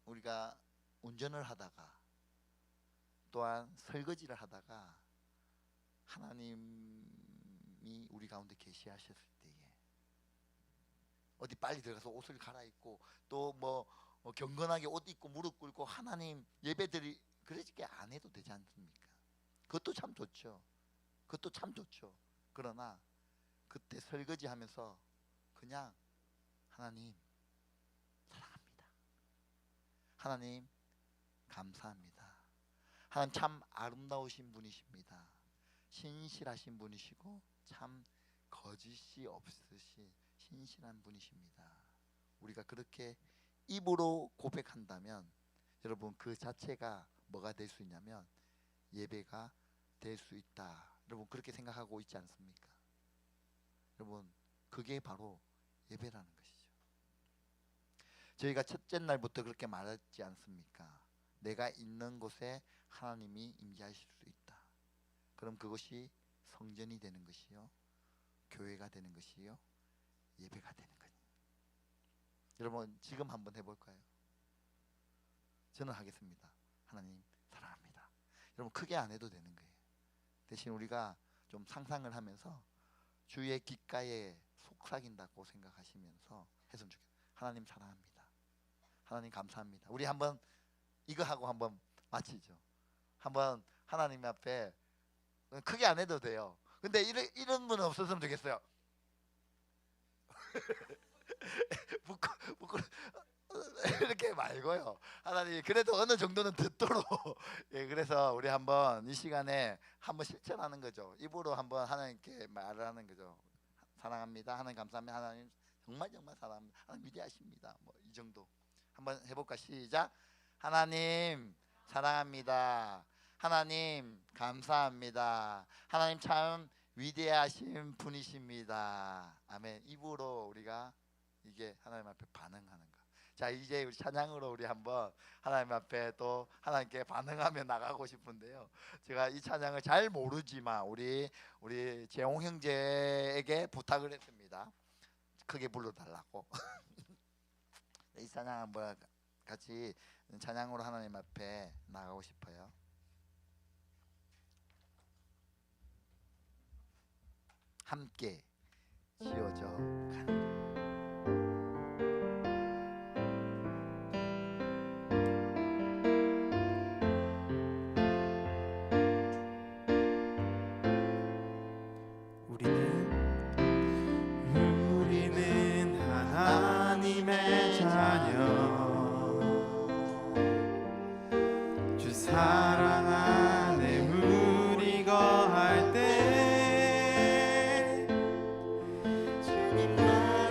우리가 운전을 하다가 또한 설거지를 하다가 하나님이 우리 가운데 계시하셨을 때에 어디 빨리 들어가서 옷을 갈아입고 또 뭐 경건하게 옷 입고 무릎 꿇고 하나님 예배드리 그렇게 안 해도 되지 않습니까? 그것도 참 좋죠. 그것도 참 좋죠. 그러나 그때 설거지 하면서 그냥 하나님 사랑합니다. 하나님 감사합니다. 하나님 참 아름다우신 분이십니다. 신실하신 분이시고 참 거짓이 없으신 신실한 분이십니다. 우리가 그렇게 입으로 고백한다면 여러분 그 자체가 뭐가 될 수 있냐면 예배가 될 수 있다. 여러분 그렇게 생각하고 있지 않습니까? 여러분 그게 바로 예배라는 것이죠. 저희가 첫째 날부터 그렇게 말했지 않습니까? 내가 있는 곳에 하나님이 임재하실 수 있다. 그럼 그것이 성전이 되는 것이요, 교회가 되는 것이요, 예배가 되는 거예요. 여러분 지금 한번 해볼까요? 저는 하겠습니다. 하나님 사랑합니다. 여러분 크게 안 해도 되는 거예요. 대신 우리가 좀 상상을 하면서 주의 귓가에 속삭인다고 생각하시면서 했으면 좋겠어요. 하나님 사랑합니다. 하나님 감사합니다. 우리 한번 이거 하고 한번 마치죠. 한번 하나님 앞에 크게 안 해도 돼요. 근데 이런 분은 없었으면 좋겠어요. 부끄러 이렇게 말고요. 하나님 그래도 어느 정도는 듣도록 예, 그래서 우리 한번 이 시간에 한번 실천하는 거죠. 입으로 한번 하나님께 말을 하는 거죠. 사랑합니다. 하나님 감사합니다. 하나님 정말 사랑합니다. 하나님 위대하십니다. 뭐 이 정도 한번 해볼까? 시작. 하나님 사랑합니다. 하나님 감사합니다. 하나님 참 위대하신 분이십니다. 아멘. 입으로 우리가 이게 하나님 앞에 반응하는 거. 자 이제 우리 찬양으로 우리 한번 하나님 앞에 또 하나님께 반응하며 나가고 싶은데요. 제가 이 찬양을 잘 모르지만 우리 재홍 형제에게 부탁을 했습니다. 크게 불러달라고. 이 찬양 한번 같이 찬양으로 하나님 앞에 나가고 싶어요. 함께 지어져 가는 우리는 하나님의 자녀, 주 사랑 안에 우리 거할 때 주님만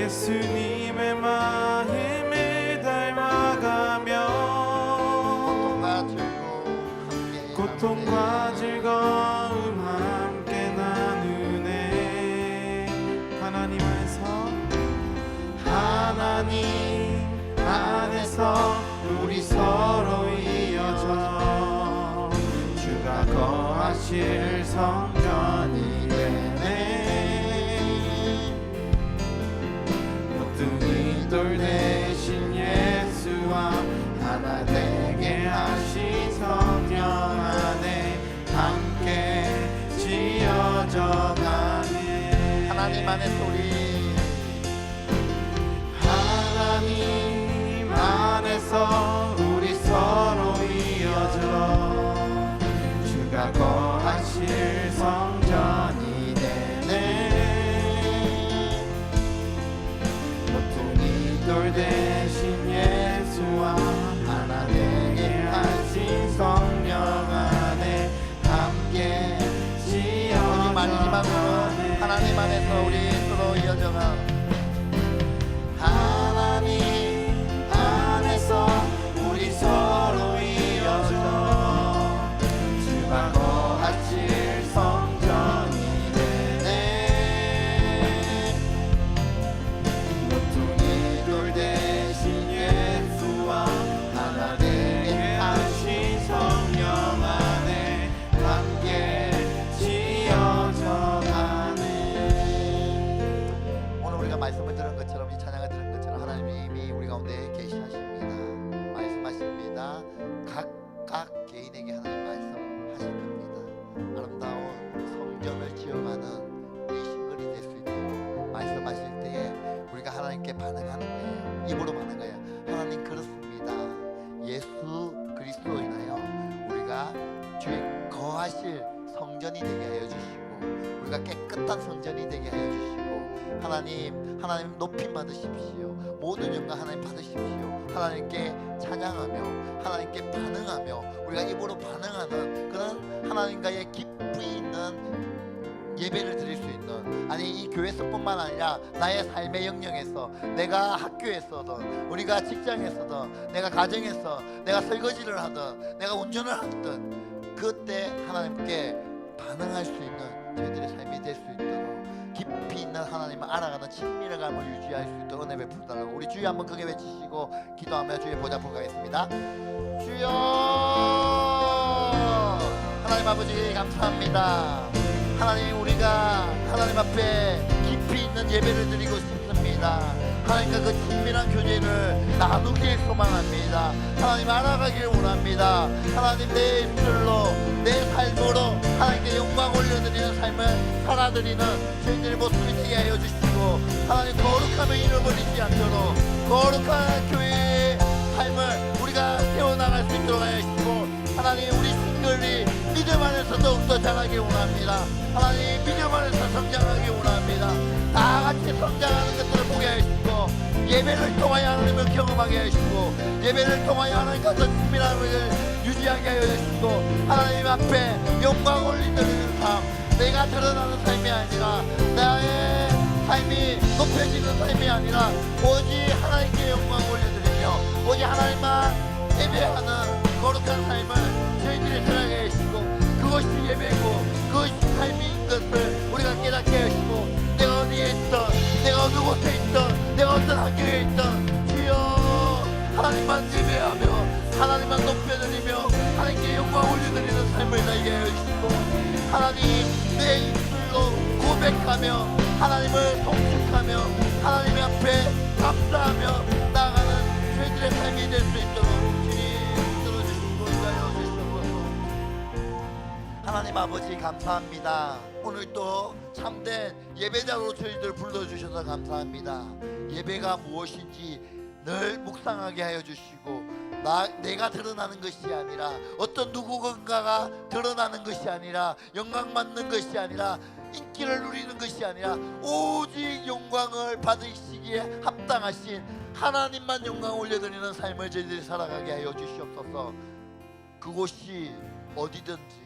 예수님의 마음을 닮아가며 고통과 즐거움 함께 나누네. 하나님 안에서 우리 서로 이어져 주가 거하실 성전이 되네. 모퉁이 돌 대신 예수와 하나 되게 하신 성령 안에 함께 지어져 가네. 하나님 안에서 우리 하나님 안에서 우리 서로 이어져 주가 거하실 성전이 되네. 모퉁이 돌 대신 예수와 하나 되게 하신 성령 안에 함께 지어져 가네. 하나님 안에서 우리 서로 이어져가. 하나님 안에서 우리 서로 이어져 주가 거하실 성전이 되네. 모퉁이 돌 대신 예수와 하나 되게 하신 성령 안에 함께 지어져 가네. 오늘 우리가 말씀을 들은 것처럼 이 찬양을 들은 것처럼 하나님이 우리 가운데 계시하십니다. 말씀하십니다. 각각 개인에게 하나님 말씀하실 겁니다. 아름다운 성전을 지어가는 우리 싱글이 될 수 있도록 말씀하실 때에 우리가 하나님께 반응하는 거예요. 입으로 반응하는 거예요. 하나님 그렇습니다. 예수 그리스도로 인하여 우리가 주의 거하실 성전이 되게 하여 주시고 우리가 깨끗한 성전이 되게 하여 주시고 하나님 높임 받으십시오. 모든 영광 하나님 받으십시오. 하나님께 찬양하며 하나님께 반응하며 우리가 입으로 반응하는 그런 하나님과의 깊이 있는 예배를 드릴 수 있는, 아니 이 교회에서뿐만 아니라 나의 삶의 영역에서, 내가 학교에서든 우리가 직장에서든 내가 가정에서 내가 설거지를 하든 내가 운전을 하든 그때 하나님께 반응할 수 있는 저희들의 삶이 될 수 있도록 깊이 있는 하나님을 알아가는 친밀감을 유지할 수 있도록 은혜 베풀달라고 우리 주여 한번 크게 외치시고 기도하며 주의 보좌 앞으로 가겠습니다. 주여 하나님 아버지 감사합니다. 하나님 우리가 하나님 앞에 깊이 있는 예배를 드리고 싶습니다. 하나님과 그 친밀한 교제를 나누길 소망합니다. 하나님 알아가길 원합니다. 하나님 내 입술로 내 삶으로 하나님께 영광 올려드리는 삶을 살아드리는 저희들의 모습이 되게 하여 주시고 하나님 거룩함을 잃어버리지 않도록 거룩한 교회의 삶을 우리가 세워나갈 수 있도록 하여 주시고 하나님 우리 싱글이 믿음 안에서 더욱더 자라길 원합니다. 하나님 믿음 안에서 성장하길 원합니다. 다 같이 성장하는 것들을 보게 하시고 예배를 통하여 하나님을 경험하게 하시고 예배를 통하여 하나님과 더 친밀함을 유지하게 하여 주시고 하나님 앞에 영광 올리는 삶, 내가 드러나는 삶이 아니라 나의 삶이 높여지는 삶이 아니라 오직 하나님께 영광 올려드리며 오직 하나님만 예배하는 거룩한 삶을 저희들이 살아가게 하시고 그것이 예배고 그것이 삶인 것을 우리가 깨닫게 하시고 내가 어디에 있든 내가 어느 곳에 있든 내가 어떤 학교에 있든 주여 하나님만 예배하며 하나님만 높여드리며 하나님께 영광 올려드리는 삶을 살게 하시고 하나님 내 입술로 고백하며 하나님을 통축하며 하나님 앞에 감사하며 나아가는 저희들의 삶이 될 수 있도록 주님 들어주시고 인하여 주시옵소서. 하나님 아버지 감사합니다. 오늘 또 참된 예배자로 저희들 불러주셔서 감사합니다. 예배가 무엇인지 늘 묵상하게 하여 주시고 내가 드러나는 것이 아니라 어떤 누군가가 드러나는 것이 아니라 영광 받는 것이 아니라 인기를 누리는 것이 아니라 오직 영광을 받으시기에 합당하신 하나님만 영광 올려드리는 삶을 저희들이 살아가게 하여 주시옵소서. 그곳이 어디든지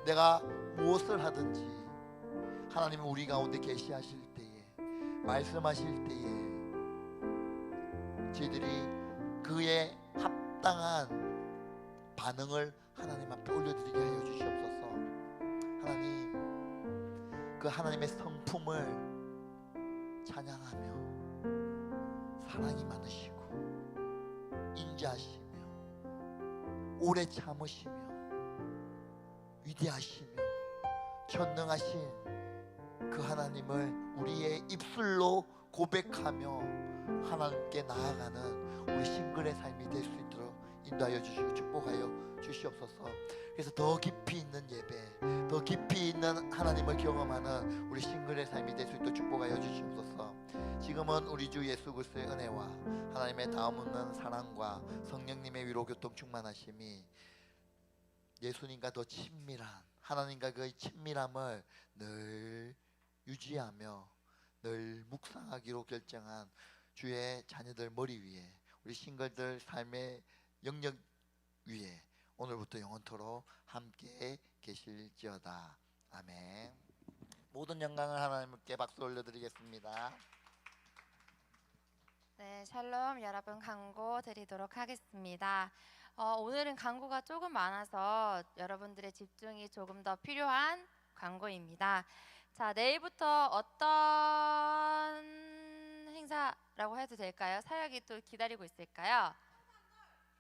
내가 무엇을 하든지 하나님은 우리 가운데 계시하실 때에 말씀하실 때에 저희들이 그에 합당한 반응을 하나님 앞에 올려드리게 하여 주시옵소서. 하나님, 그 하나님의 성품을 찬양하며 사랑이 많으시고 인자하시며 오래 참으시며 위대하시며 전능하신 그 하나님을 우리의 입술로 고백하며 하나님께 나아가는 우리 싱글의 삶이 될 수 있도록 인도하여 주시고 축복하여 주시옵소서. 그래서 더 깊이 있는 예배, 더 깊이 있는 하나님을 경험하는 우리 싱글의 삶이 될 수 있도록 축복하여 주시옵소서. 지금은 우리 주 예수 그리스도의 은혜와 하나님의 다음 없는 사랑과 성령님의 위로 교통 충만하심이 예수님과 더 친밀한 하나님과 그의 친밀함을 늘 유지하며 늘 묵상하기로 결정한 주의 자녀들 머리 위에, 우리 싱글들 삶의 영역 위에 오늘부터 영원토록 함께 계실지어다. 아멘. 모든 영광을 하나님께 박수 올려드리겠습니다. 네, 샬롬. 여러분 광고 드리도록 하겠습니다. 오늘은 광고가 조금 많아서 여러분들의 집중이 조금 더 필요한 광고입니다. 자, 내일부터 어떤 행사라고 해도 될까요? 사역이 또 기다리고 있을까요?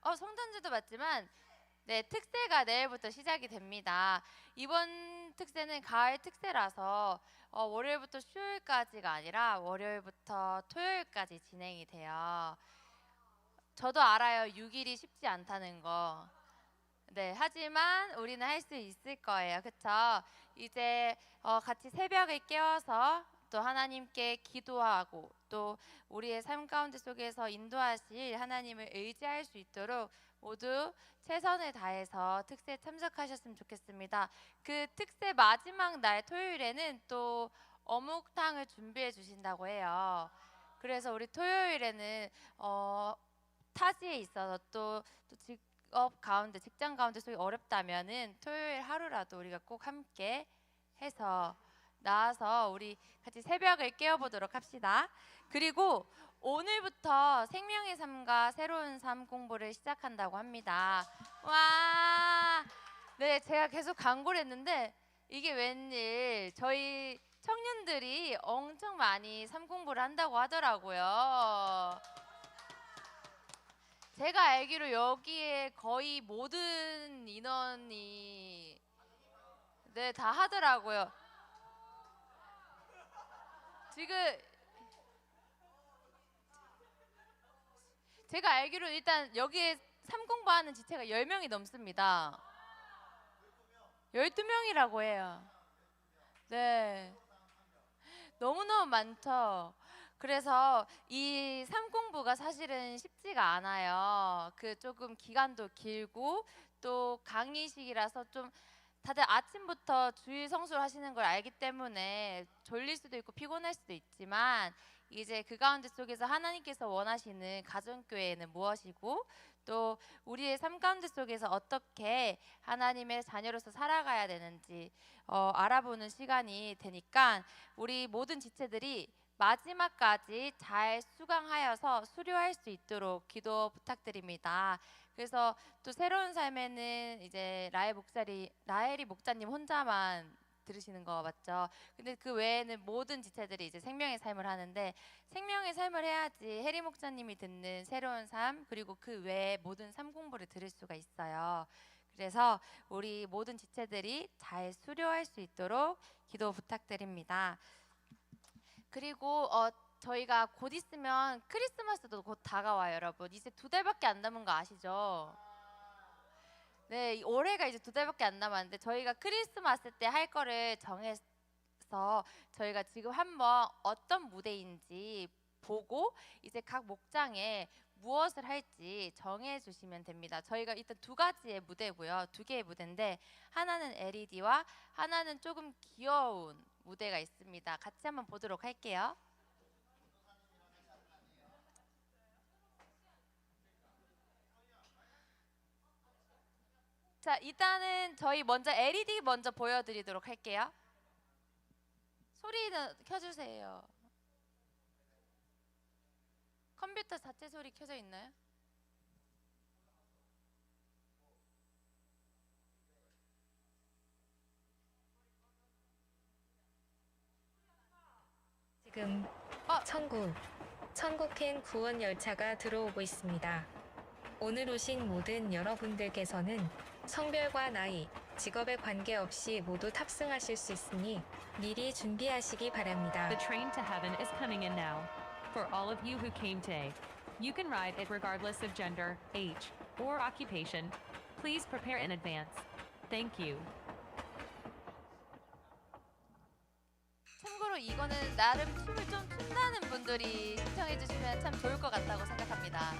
성탄절도 맞지만 네, 특세가 내일부터 시작이 됩니다. 이번 특세는 가을 특세라서 월요일부터 수요일까지가 아니라 월요일부터 토요일까지 진행이 돼요. 저도 알아요. 6일이 쉽지 않다는 거. 네, 하지만 우리는 할 수 있을 거예요. 그쵸? 이제 같이 새벽에 깨워서 또 하나님께 기도하고 또 우리의 삶 가운데 속에서 인도하실 하나님을 의지할 수 있도록 모두 최선을 다해서 특세에 참석하셨으면 좋겠습니다. 그 특세 마지막 날 토요일에는 또 어묵탕을 준비해 주신다고 해요. 그래서 우리 토요일에는 타지에 있어서 또 직업 가운데, 직장 가운데 속이 어렵다면은 토요일 하루라도 우리가 꼭 함께 해서 나와서 우리 같이 새벽을 깨워보도록 합시다. 그리고 오늘부터 생명의 삶과 새로운 삶 공부를 시작한다고 합니다. 와, 네, 제가 계속 광고를 했는데 이게 웬일 저희 청년들이 엄청 많이 삶 공부를 한다고 하더라고요. 제가 알기로 여기에 거의 모든 인원이 네, 다 하더라고요. 지금 제가 알기로 일단 여기에 삶 공부하는 지체가 10명이 넘습니다. 12명이라고 해요. 네, 너무너무 많죠. 그래서 이 삶 공부가 사실은 쉽지가 않아요. 그 조금 기간도 길고 또 강의식이라서 좀 다들 아침부터 주일 성수를 하시는 걸 알기 때문에 졸릴 수도 있고 피곤할 수도 있지만 이제 그 가운데 속에서 하나님께서 원하시는 가정교회는 무엇이고 또 우리의 삶 가운데 속에서 어떻게 하나님의 자녀로서 살아가야 되는지 알아보는 시간이 되니까 우리 모든 지체들이 마지막까지 잘 수강하여서 수료할 수 있도록 기도 부탁드립니다. 그래서 또 새로운 삶에는 이제 라엘이 목사님 혼자만 들으시는 거 맞죠? 근데 그 외에는 모든 지체들이 이제 생명의 삶을 하는데 생명의 삶을 해야지 해리 목사님이 듣는 새로운 삶 그리고 그 외에 모든 삶 공부를 들을 수가 있어요. 그래서 우리 모든 지체들이 잘 수료할 수 있도록 기도 부탁드립니다. 그리고 저희가 곧 있으면 크리스마스도 곧 다가와요, 여러분. 이제 2달밖에 안 남은 거 아시죠? 네, 올해가 이제 2달밖에 안 남았는데 저희가 크리스마스 때 할 거를 정해서 저희가 지금 한번 어떤 무대인지 보고 이제 각 목장에 무엇을 할지 정해 주시면 됩니다. 저희가 일단 2가지의 무대고요. 2개의 무대인데 하나는 LED와 하나는 조금 귀여운 무대가 있습니다. 같이 한번 보도록 할게요. 자, 일단은 저희 먼저 LED 먼저 보여드리도록 할게요. 소리는 켜주세요. 컴퓨터 자체 소리 켜져 있나요? 지금 천국행 구원 열차가 들어오고 있습니다. 오늘 오신 모든 여러분들께서는 성별과 나이, 직업에 관계없이 모두 탑승하실 수 있으니 미리 준비하시기 바랍니다. The train to heaven is coming in now. For all of you who came today, you can ride it regardless of gender, age, or occupation. Please prepare in advance. Thank you. 참고로 이거는 나름 춤을 좀 춘다는 분들이 신청해 주시면 참 좋을 것 같다고 생각합니다.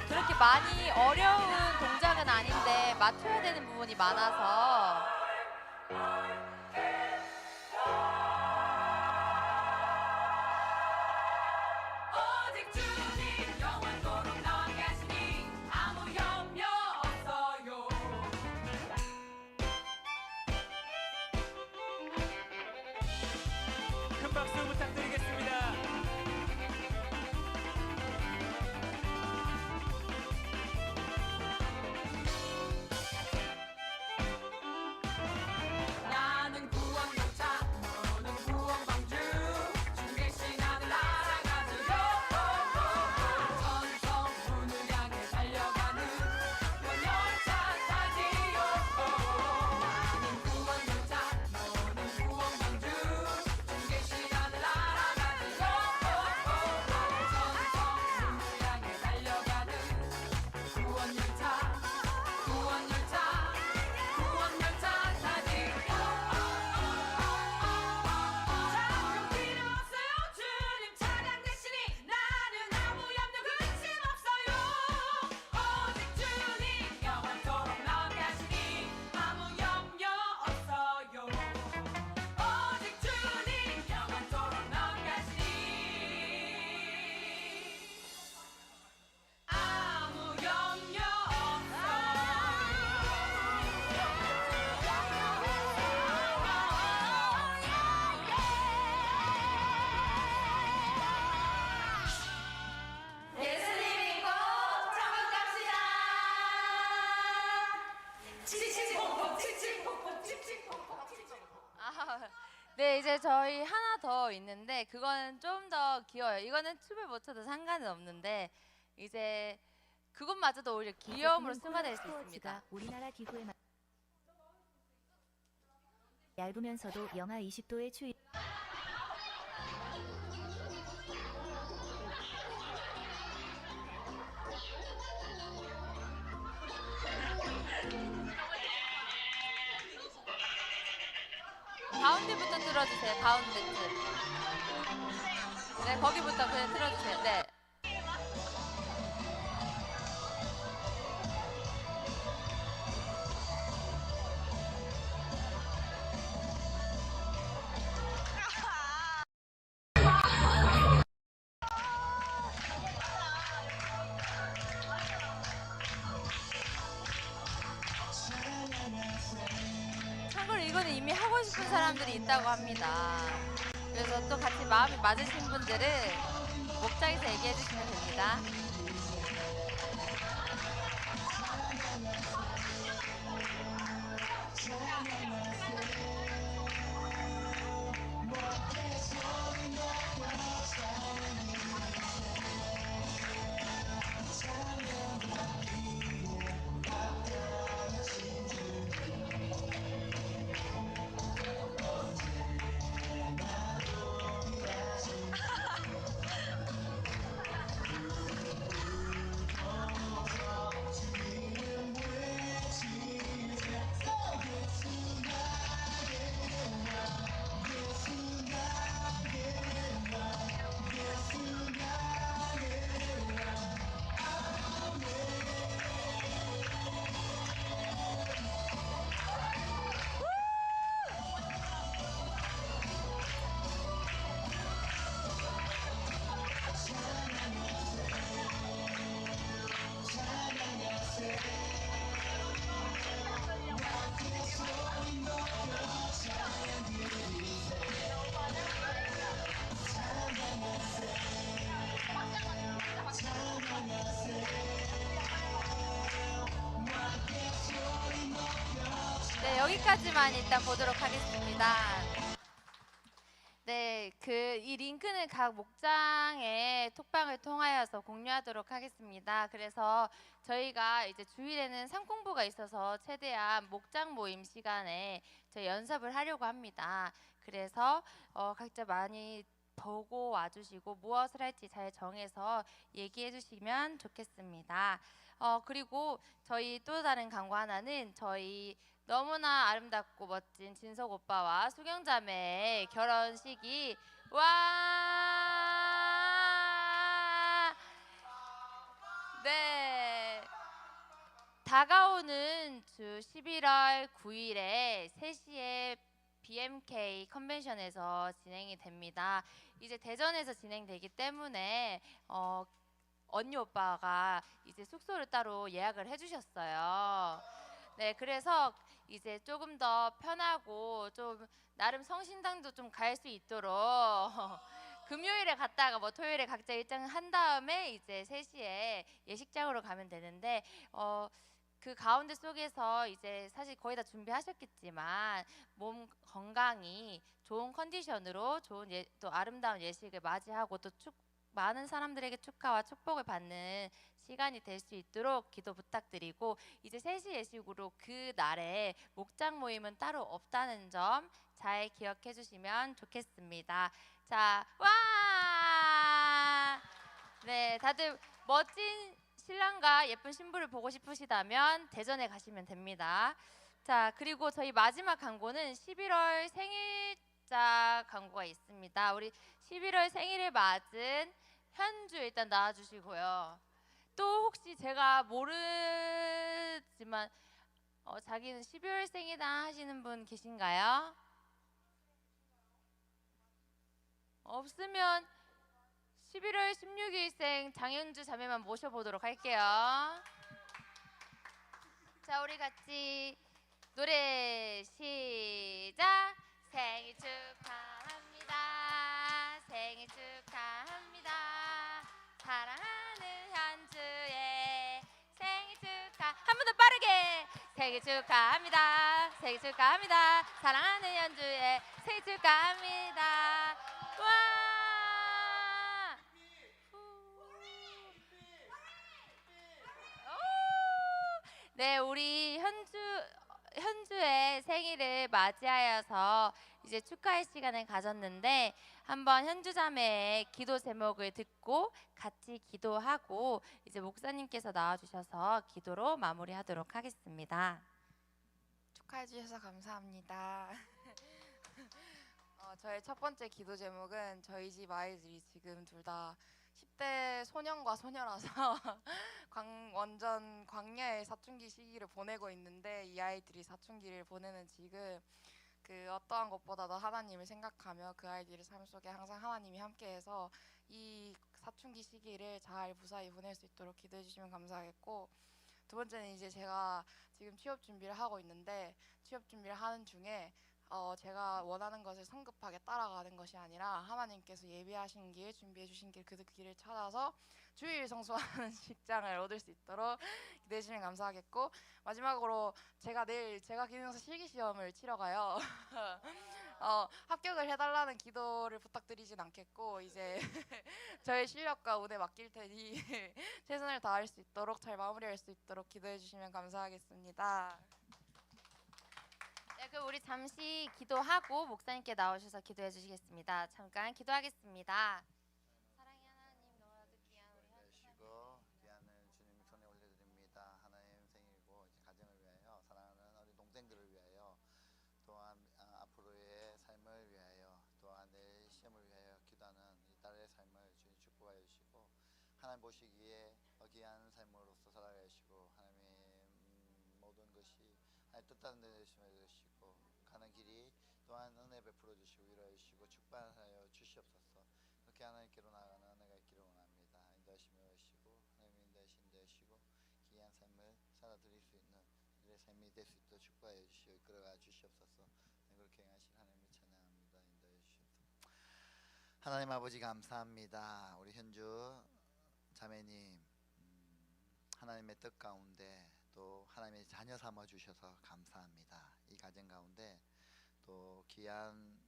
그렇게 많이 어려운 동작은 아닌데 맞춰야 되는 부분이 많아서 오직 주님 영원토록 나와 계시니 아무 염려 없어요. 큰 박수 부탁드리겠습니다. 나는 구원열차 너는 구원방주 주 계신 하늘 날아가세요. 천성문을 향해 달려가는 구원열차 타지요. 나는 구원열차 너는 구원방주 주 계신 하늘 날아가세요. 천성문을 향해 달려가는 구원열차 구원열차 타지요. 자꾸 필요 없어요. 주님 차량 되시니 나는 아무 염려 근심 없어요. 오직 주님 영원토록 나와 계시니 아무 염려 없어요. 오직 주님 영원토록 나와 계시니 아무 염려 예수님 믿고 천국 갑시다. 칙칙폭폭 칙칙폭폭 칙칙폭폭 칙칙폭폭. 네, 이제 저희 하나 더 있는데 그거는 좀 더 귀여워요. 이거는 춤을 못 춰도 상관은 없는데 이제 그것마저도 오히려 귀여움으로 승화될 수 있습니다. 우리나라 기후에 얇으면서도 영하 20도의 추위. 가운데부터 틀어주세요. 가운데 쯤. 네, 거기부터 그냥 틀어주세요. 네. 참고로 이거는 이미 하고 싶은 사람들이 있다고 합니다. 그래서 또 같이 마음이 맞으신 분들은 목장에서 얘기해 주시면 됩니다. 여기까지만 일단 보도록 하겠습니다. 네, 이 링크는 각 목장의 톡방을 통하여서 공유하도록 하겠습니다. 그래서 저희가 이제 주일에는 상공부가 있어서 최대한 목장 모임 시간에 저희 연습을 하려고 합니다. 그래서 각자 많이 보고 와주시고 무엇을 할지 잘 정해서 얘기해 주시면 좋겠습니다. 그리고 저희 또 다른 광고 하나는 저희 너무나 아름답고 멋진 진석 오빠와 수경 자매의 결혼식이 네, 다가오는 주 11월 9일에 3시에 BMK 컨벤션에서 진행이 됩니다. 이제 대전에서 진행되기 때문에 언니 오빠가 이제 숙소를 따로 예약을 해주셨어요. 네, 그래서 이제 조금 더 편하고 좀 나름 성신당도 좀 갈 수 있도록 금요일에 갔다가 뭐 토요일에 각자 일정을 한 다음에 이제 3시에 예식장으로 가면 되는데 그 가운데 속에서 이제 사실 거의 다 준비하셨겠지만 몸 건강히 좋은 컨디션으로 좋은 또 아름다운 예식을 맞이하고 또 많은 사람들에게 축하와 축복을 받는 시간이 될 수 있도록 기도 부탁드리고 이제 3시 예식으로 그 날에 목장 모임은 따로 없다는 점 잘 기억해 주시면 좋겠습니다. 자, 와! 네, 다들 멋진 신랑과 예쁜 신부를 보고 싶으시다면 대전에 가시면 됩니다. 자, 그리고 저희 마지막 광고는 11월 생일자 광고가 있습니다. 우리 11월 생일을 맞은 현주 일단 나와주시고요. 또 혹시 제가 모르지만 자기는 12월 생이다 하시는 분 계신가요? 없으면 11월 16일생 장현주 자매만 모셔보도록 할게요. 자, 우리 같이 노래 시작. 생일 축하합니다. 생일 축하합니다. 사랑하는 현주의 생일 축하. 한 번 더 빠르게. 생일 축하합니다. 생일 축하합니다. 사랑하는 현주의 생일 축하합니다. 와! 네, 우리 현주의 생일을 맞이하여서 이제 축하의 시간을 가졌는데 한번 현주 자매의 기도 제목을 듣고 같이 기도하고 이제 목사님께서 나와주셔서 기도로 마무리하도록 하겠습니다. 축하해 주셔서 감사합니다. 저의 첫 번째 기도 제목은 저희 집 아이들이 지금 둘 다 10대 소년과 소녀라서 완전 광야의 사춘기 시기를 보내고 있는데 이 아이들이 사춘기를 보내는 지금 그 어떠한 것보다도 하나님을 생각하며 그 아이들의 삶 속에 항상 하나님이 함께해서 이 사춘기 시기를 잘 무사히 보낼 수 있도록 기도해 주시면 감사하겠고, 두 번째는 이제 제가 지금 취업 준비를 하고 있는데 취업 준비를 하는 중에 제가 원하는 것을 성급하게 따라가는 것이 아니라 하나님께서 예비하신 길, 준비해 주신 길, 그 길을 찾아서 주일 성수하는 직장을 얻을 수 있도록 기대해 주시면 감사하겠고, 마지막으로 내일 제가 기능사 실기시험을 치러 가요. 합격을 해달라는 기도를 부탁드리진 않겠고 이제 저의 실력과 운에 맡길 테니 최선을 다할 수 있도록 잘 마무리할 수 있도록 기도해 주시면 감사하겠습니다. 네, 그럼 우리 잠시 기도하고 목사님께 나오셔서 기도해 주시겠습니다. 잠깐 기도하겠습니다. 사랑의 하나님, 너무나도 귀한 우리 되시고 귀한을 주님 손에 올려드립니다. 하나님 생일이고 이제 가정을 위하여, 사랑하는 우리 동생들을 위하여, 또한 앞으로의 삶을 위하여, 또한 내 시험을 위하여 기도하는 이 딸의 삶을 주님 축복하여 주시고, 하나님 보시기에 귀한 삶으로서 살아가 주시고, 하나님의 모든 것이 하나님 뜻하는 데 주시고, 가는 길이 또한 은혜 베풀어 주시고 위로해 주시고 축복하여 주시옵소서. 그렇게 하나님께로 나아가는 은혜가 있기를 원합니다. 인도하시며 주시고, 하나님 인도하시고 귀한 삶을 살아드릴 수 있는 우리의 삶이 될 수 있도록 축복하여 주시고 이끌어가 주시옵소서. 그렇게 행하실 하나님을 찬양합니다. 인도해 주시옵소서. 하나님 아버지 감사합니다. 우리 현주 자매님 하나님의 뜻 가운데 또 하나님의 자녀 삼아 주셔서 감사합니다. 이 과정 가운데 또 귀한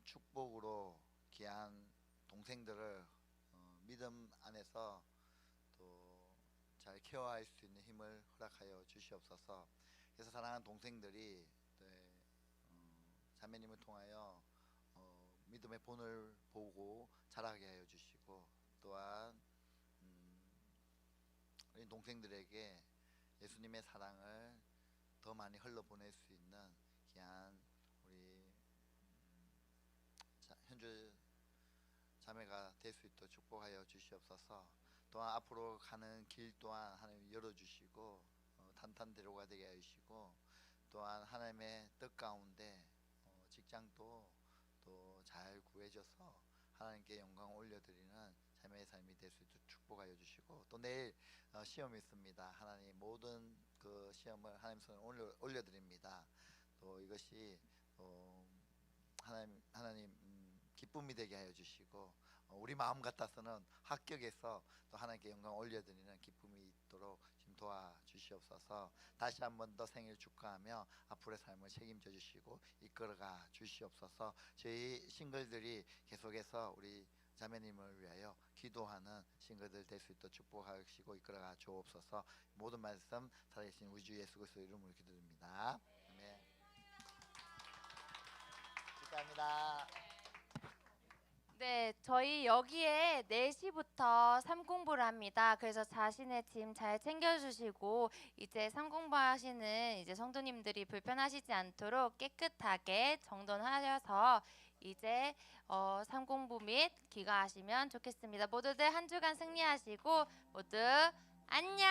축복으로 귀한 동생들을 믿음 안에서 또 잘 케어할 수 있는 힘을 허락하여 주시옵소서. 그래서 사랑하는 동생들이 네, 자매님을 통하여 믿음의 본을 보고 자라게 하여 주시고 또한 우리 동생들에게 예수님의 사랑을 더 많이 흘러보낼 수 있는 귀한 우리 현주 자매가 될 수 있도록 축복하여 주시옵소서. 또한 앞으로 가는 길 또한 하나님 열어주시고 탄탄대로가 되게 하시고 또한 하나님의 뜻 가운데 직장도 또 잘 구해져서 하나님께 영광 올려드리는 자매의 삶이 될 수 있도록 축복하여 주시고 또 내일 시험이 있습니다. 하나님 모든 그 시험을 하나님 손에 올려드립니다. 또 이것이 하나님 기쁨이 되게 하여 주시고 우리 마음 같아서는 합격해서 또 하나님께 영광 올려드리는 기쁨이 있도록 지금 도와주시옵소서. 다시 한 번 더 생일 축하하며 앞으로의 삶을 책임져 주시고 이끌어가 주시옵소서. 저희 싱글들이 계속해서 우리 자매님을 위하여 기도하는 싱글들 될 수 있도록 축복하시고 이끌어가 주옵소서. 모든 말씀 살아계신 우리 주 예수 그리스도 이름으로 기도드립니다. 아멘. 축하합니다. 네, 저희 여기에 4시부터 삼공부를 합니다. 그래서 자신의 짐 잘 챙겨주시고 이제 삼공부하시는 이제 성도님들이 불편하시지 않도록 깨끗하게 정돈하셔서 이제 삼공부 및 귀가하시면 좋겠습니다. 모두들 한 주간 승리하시고 모두 안녕.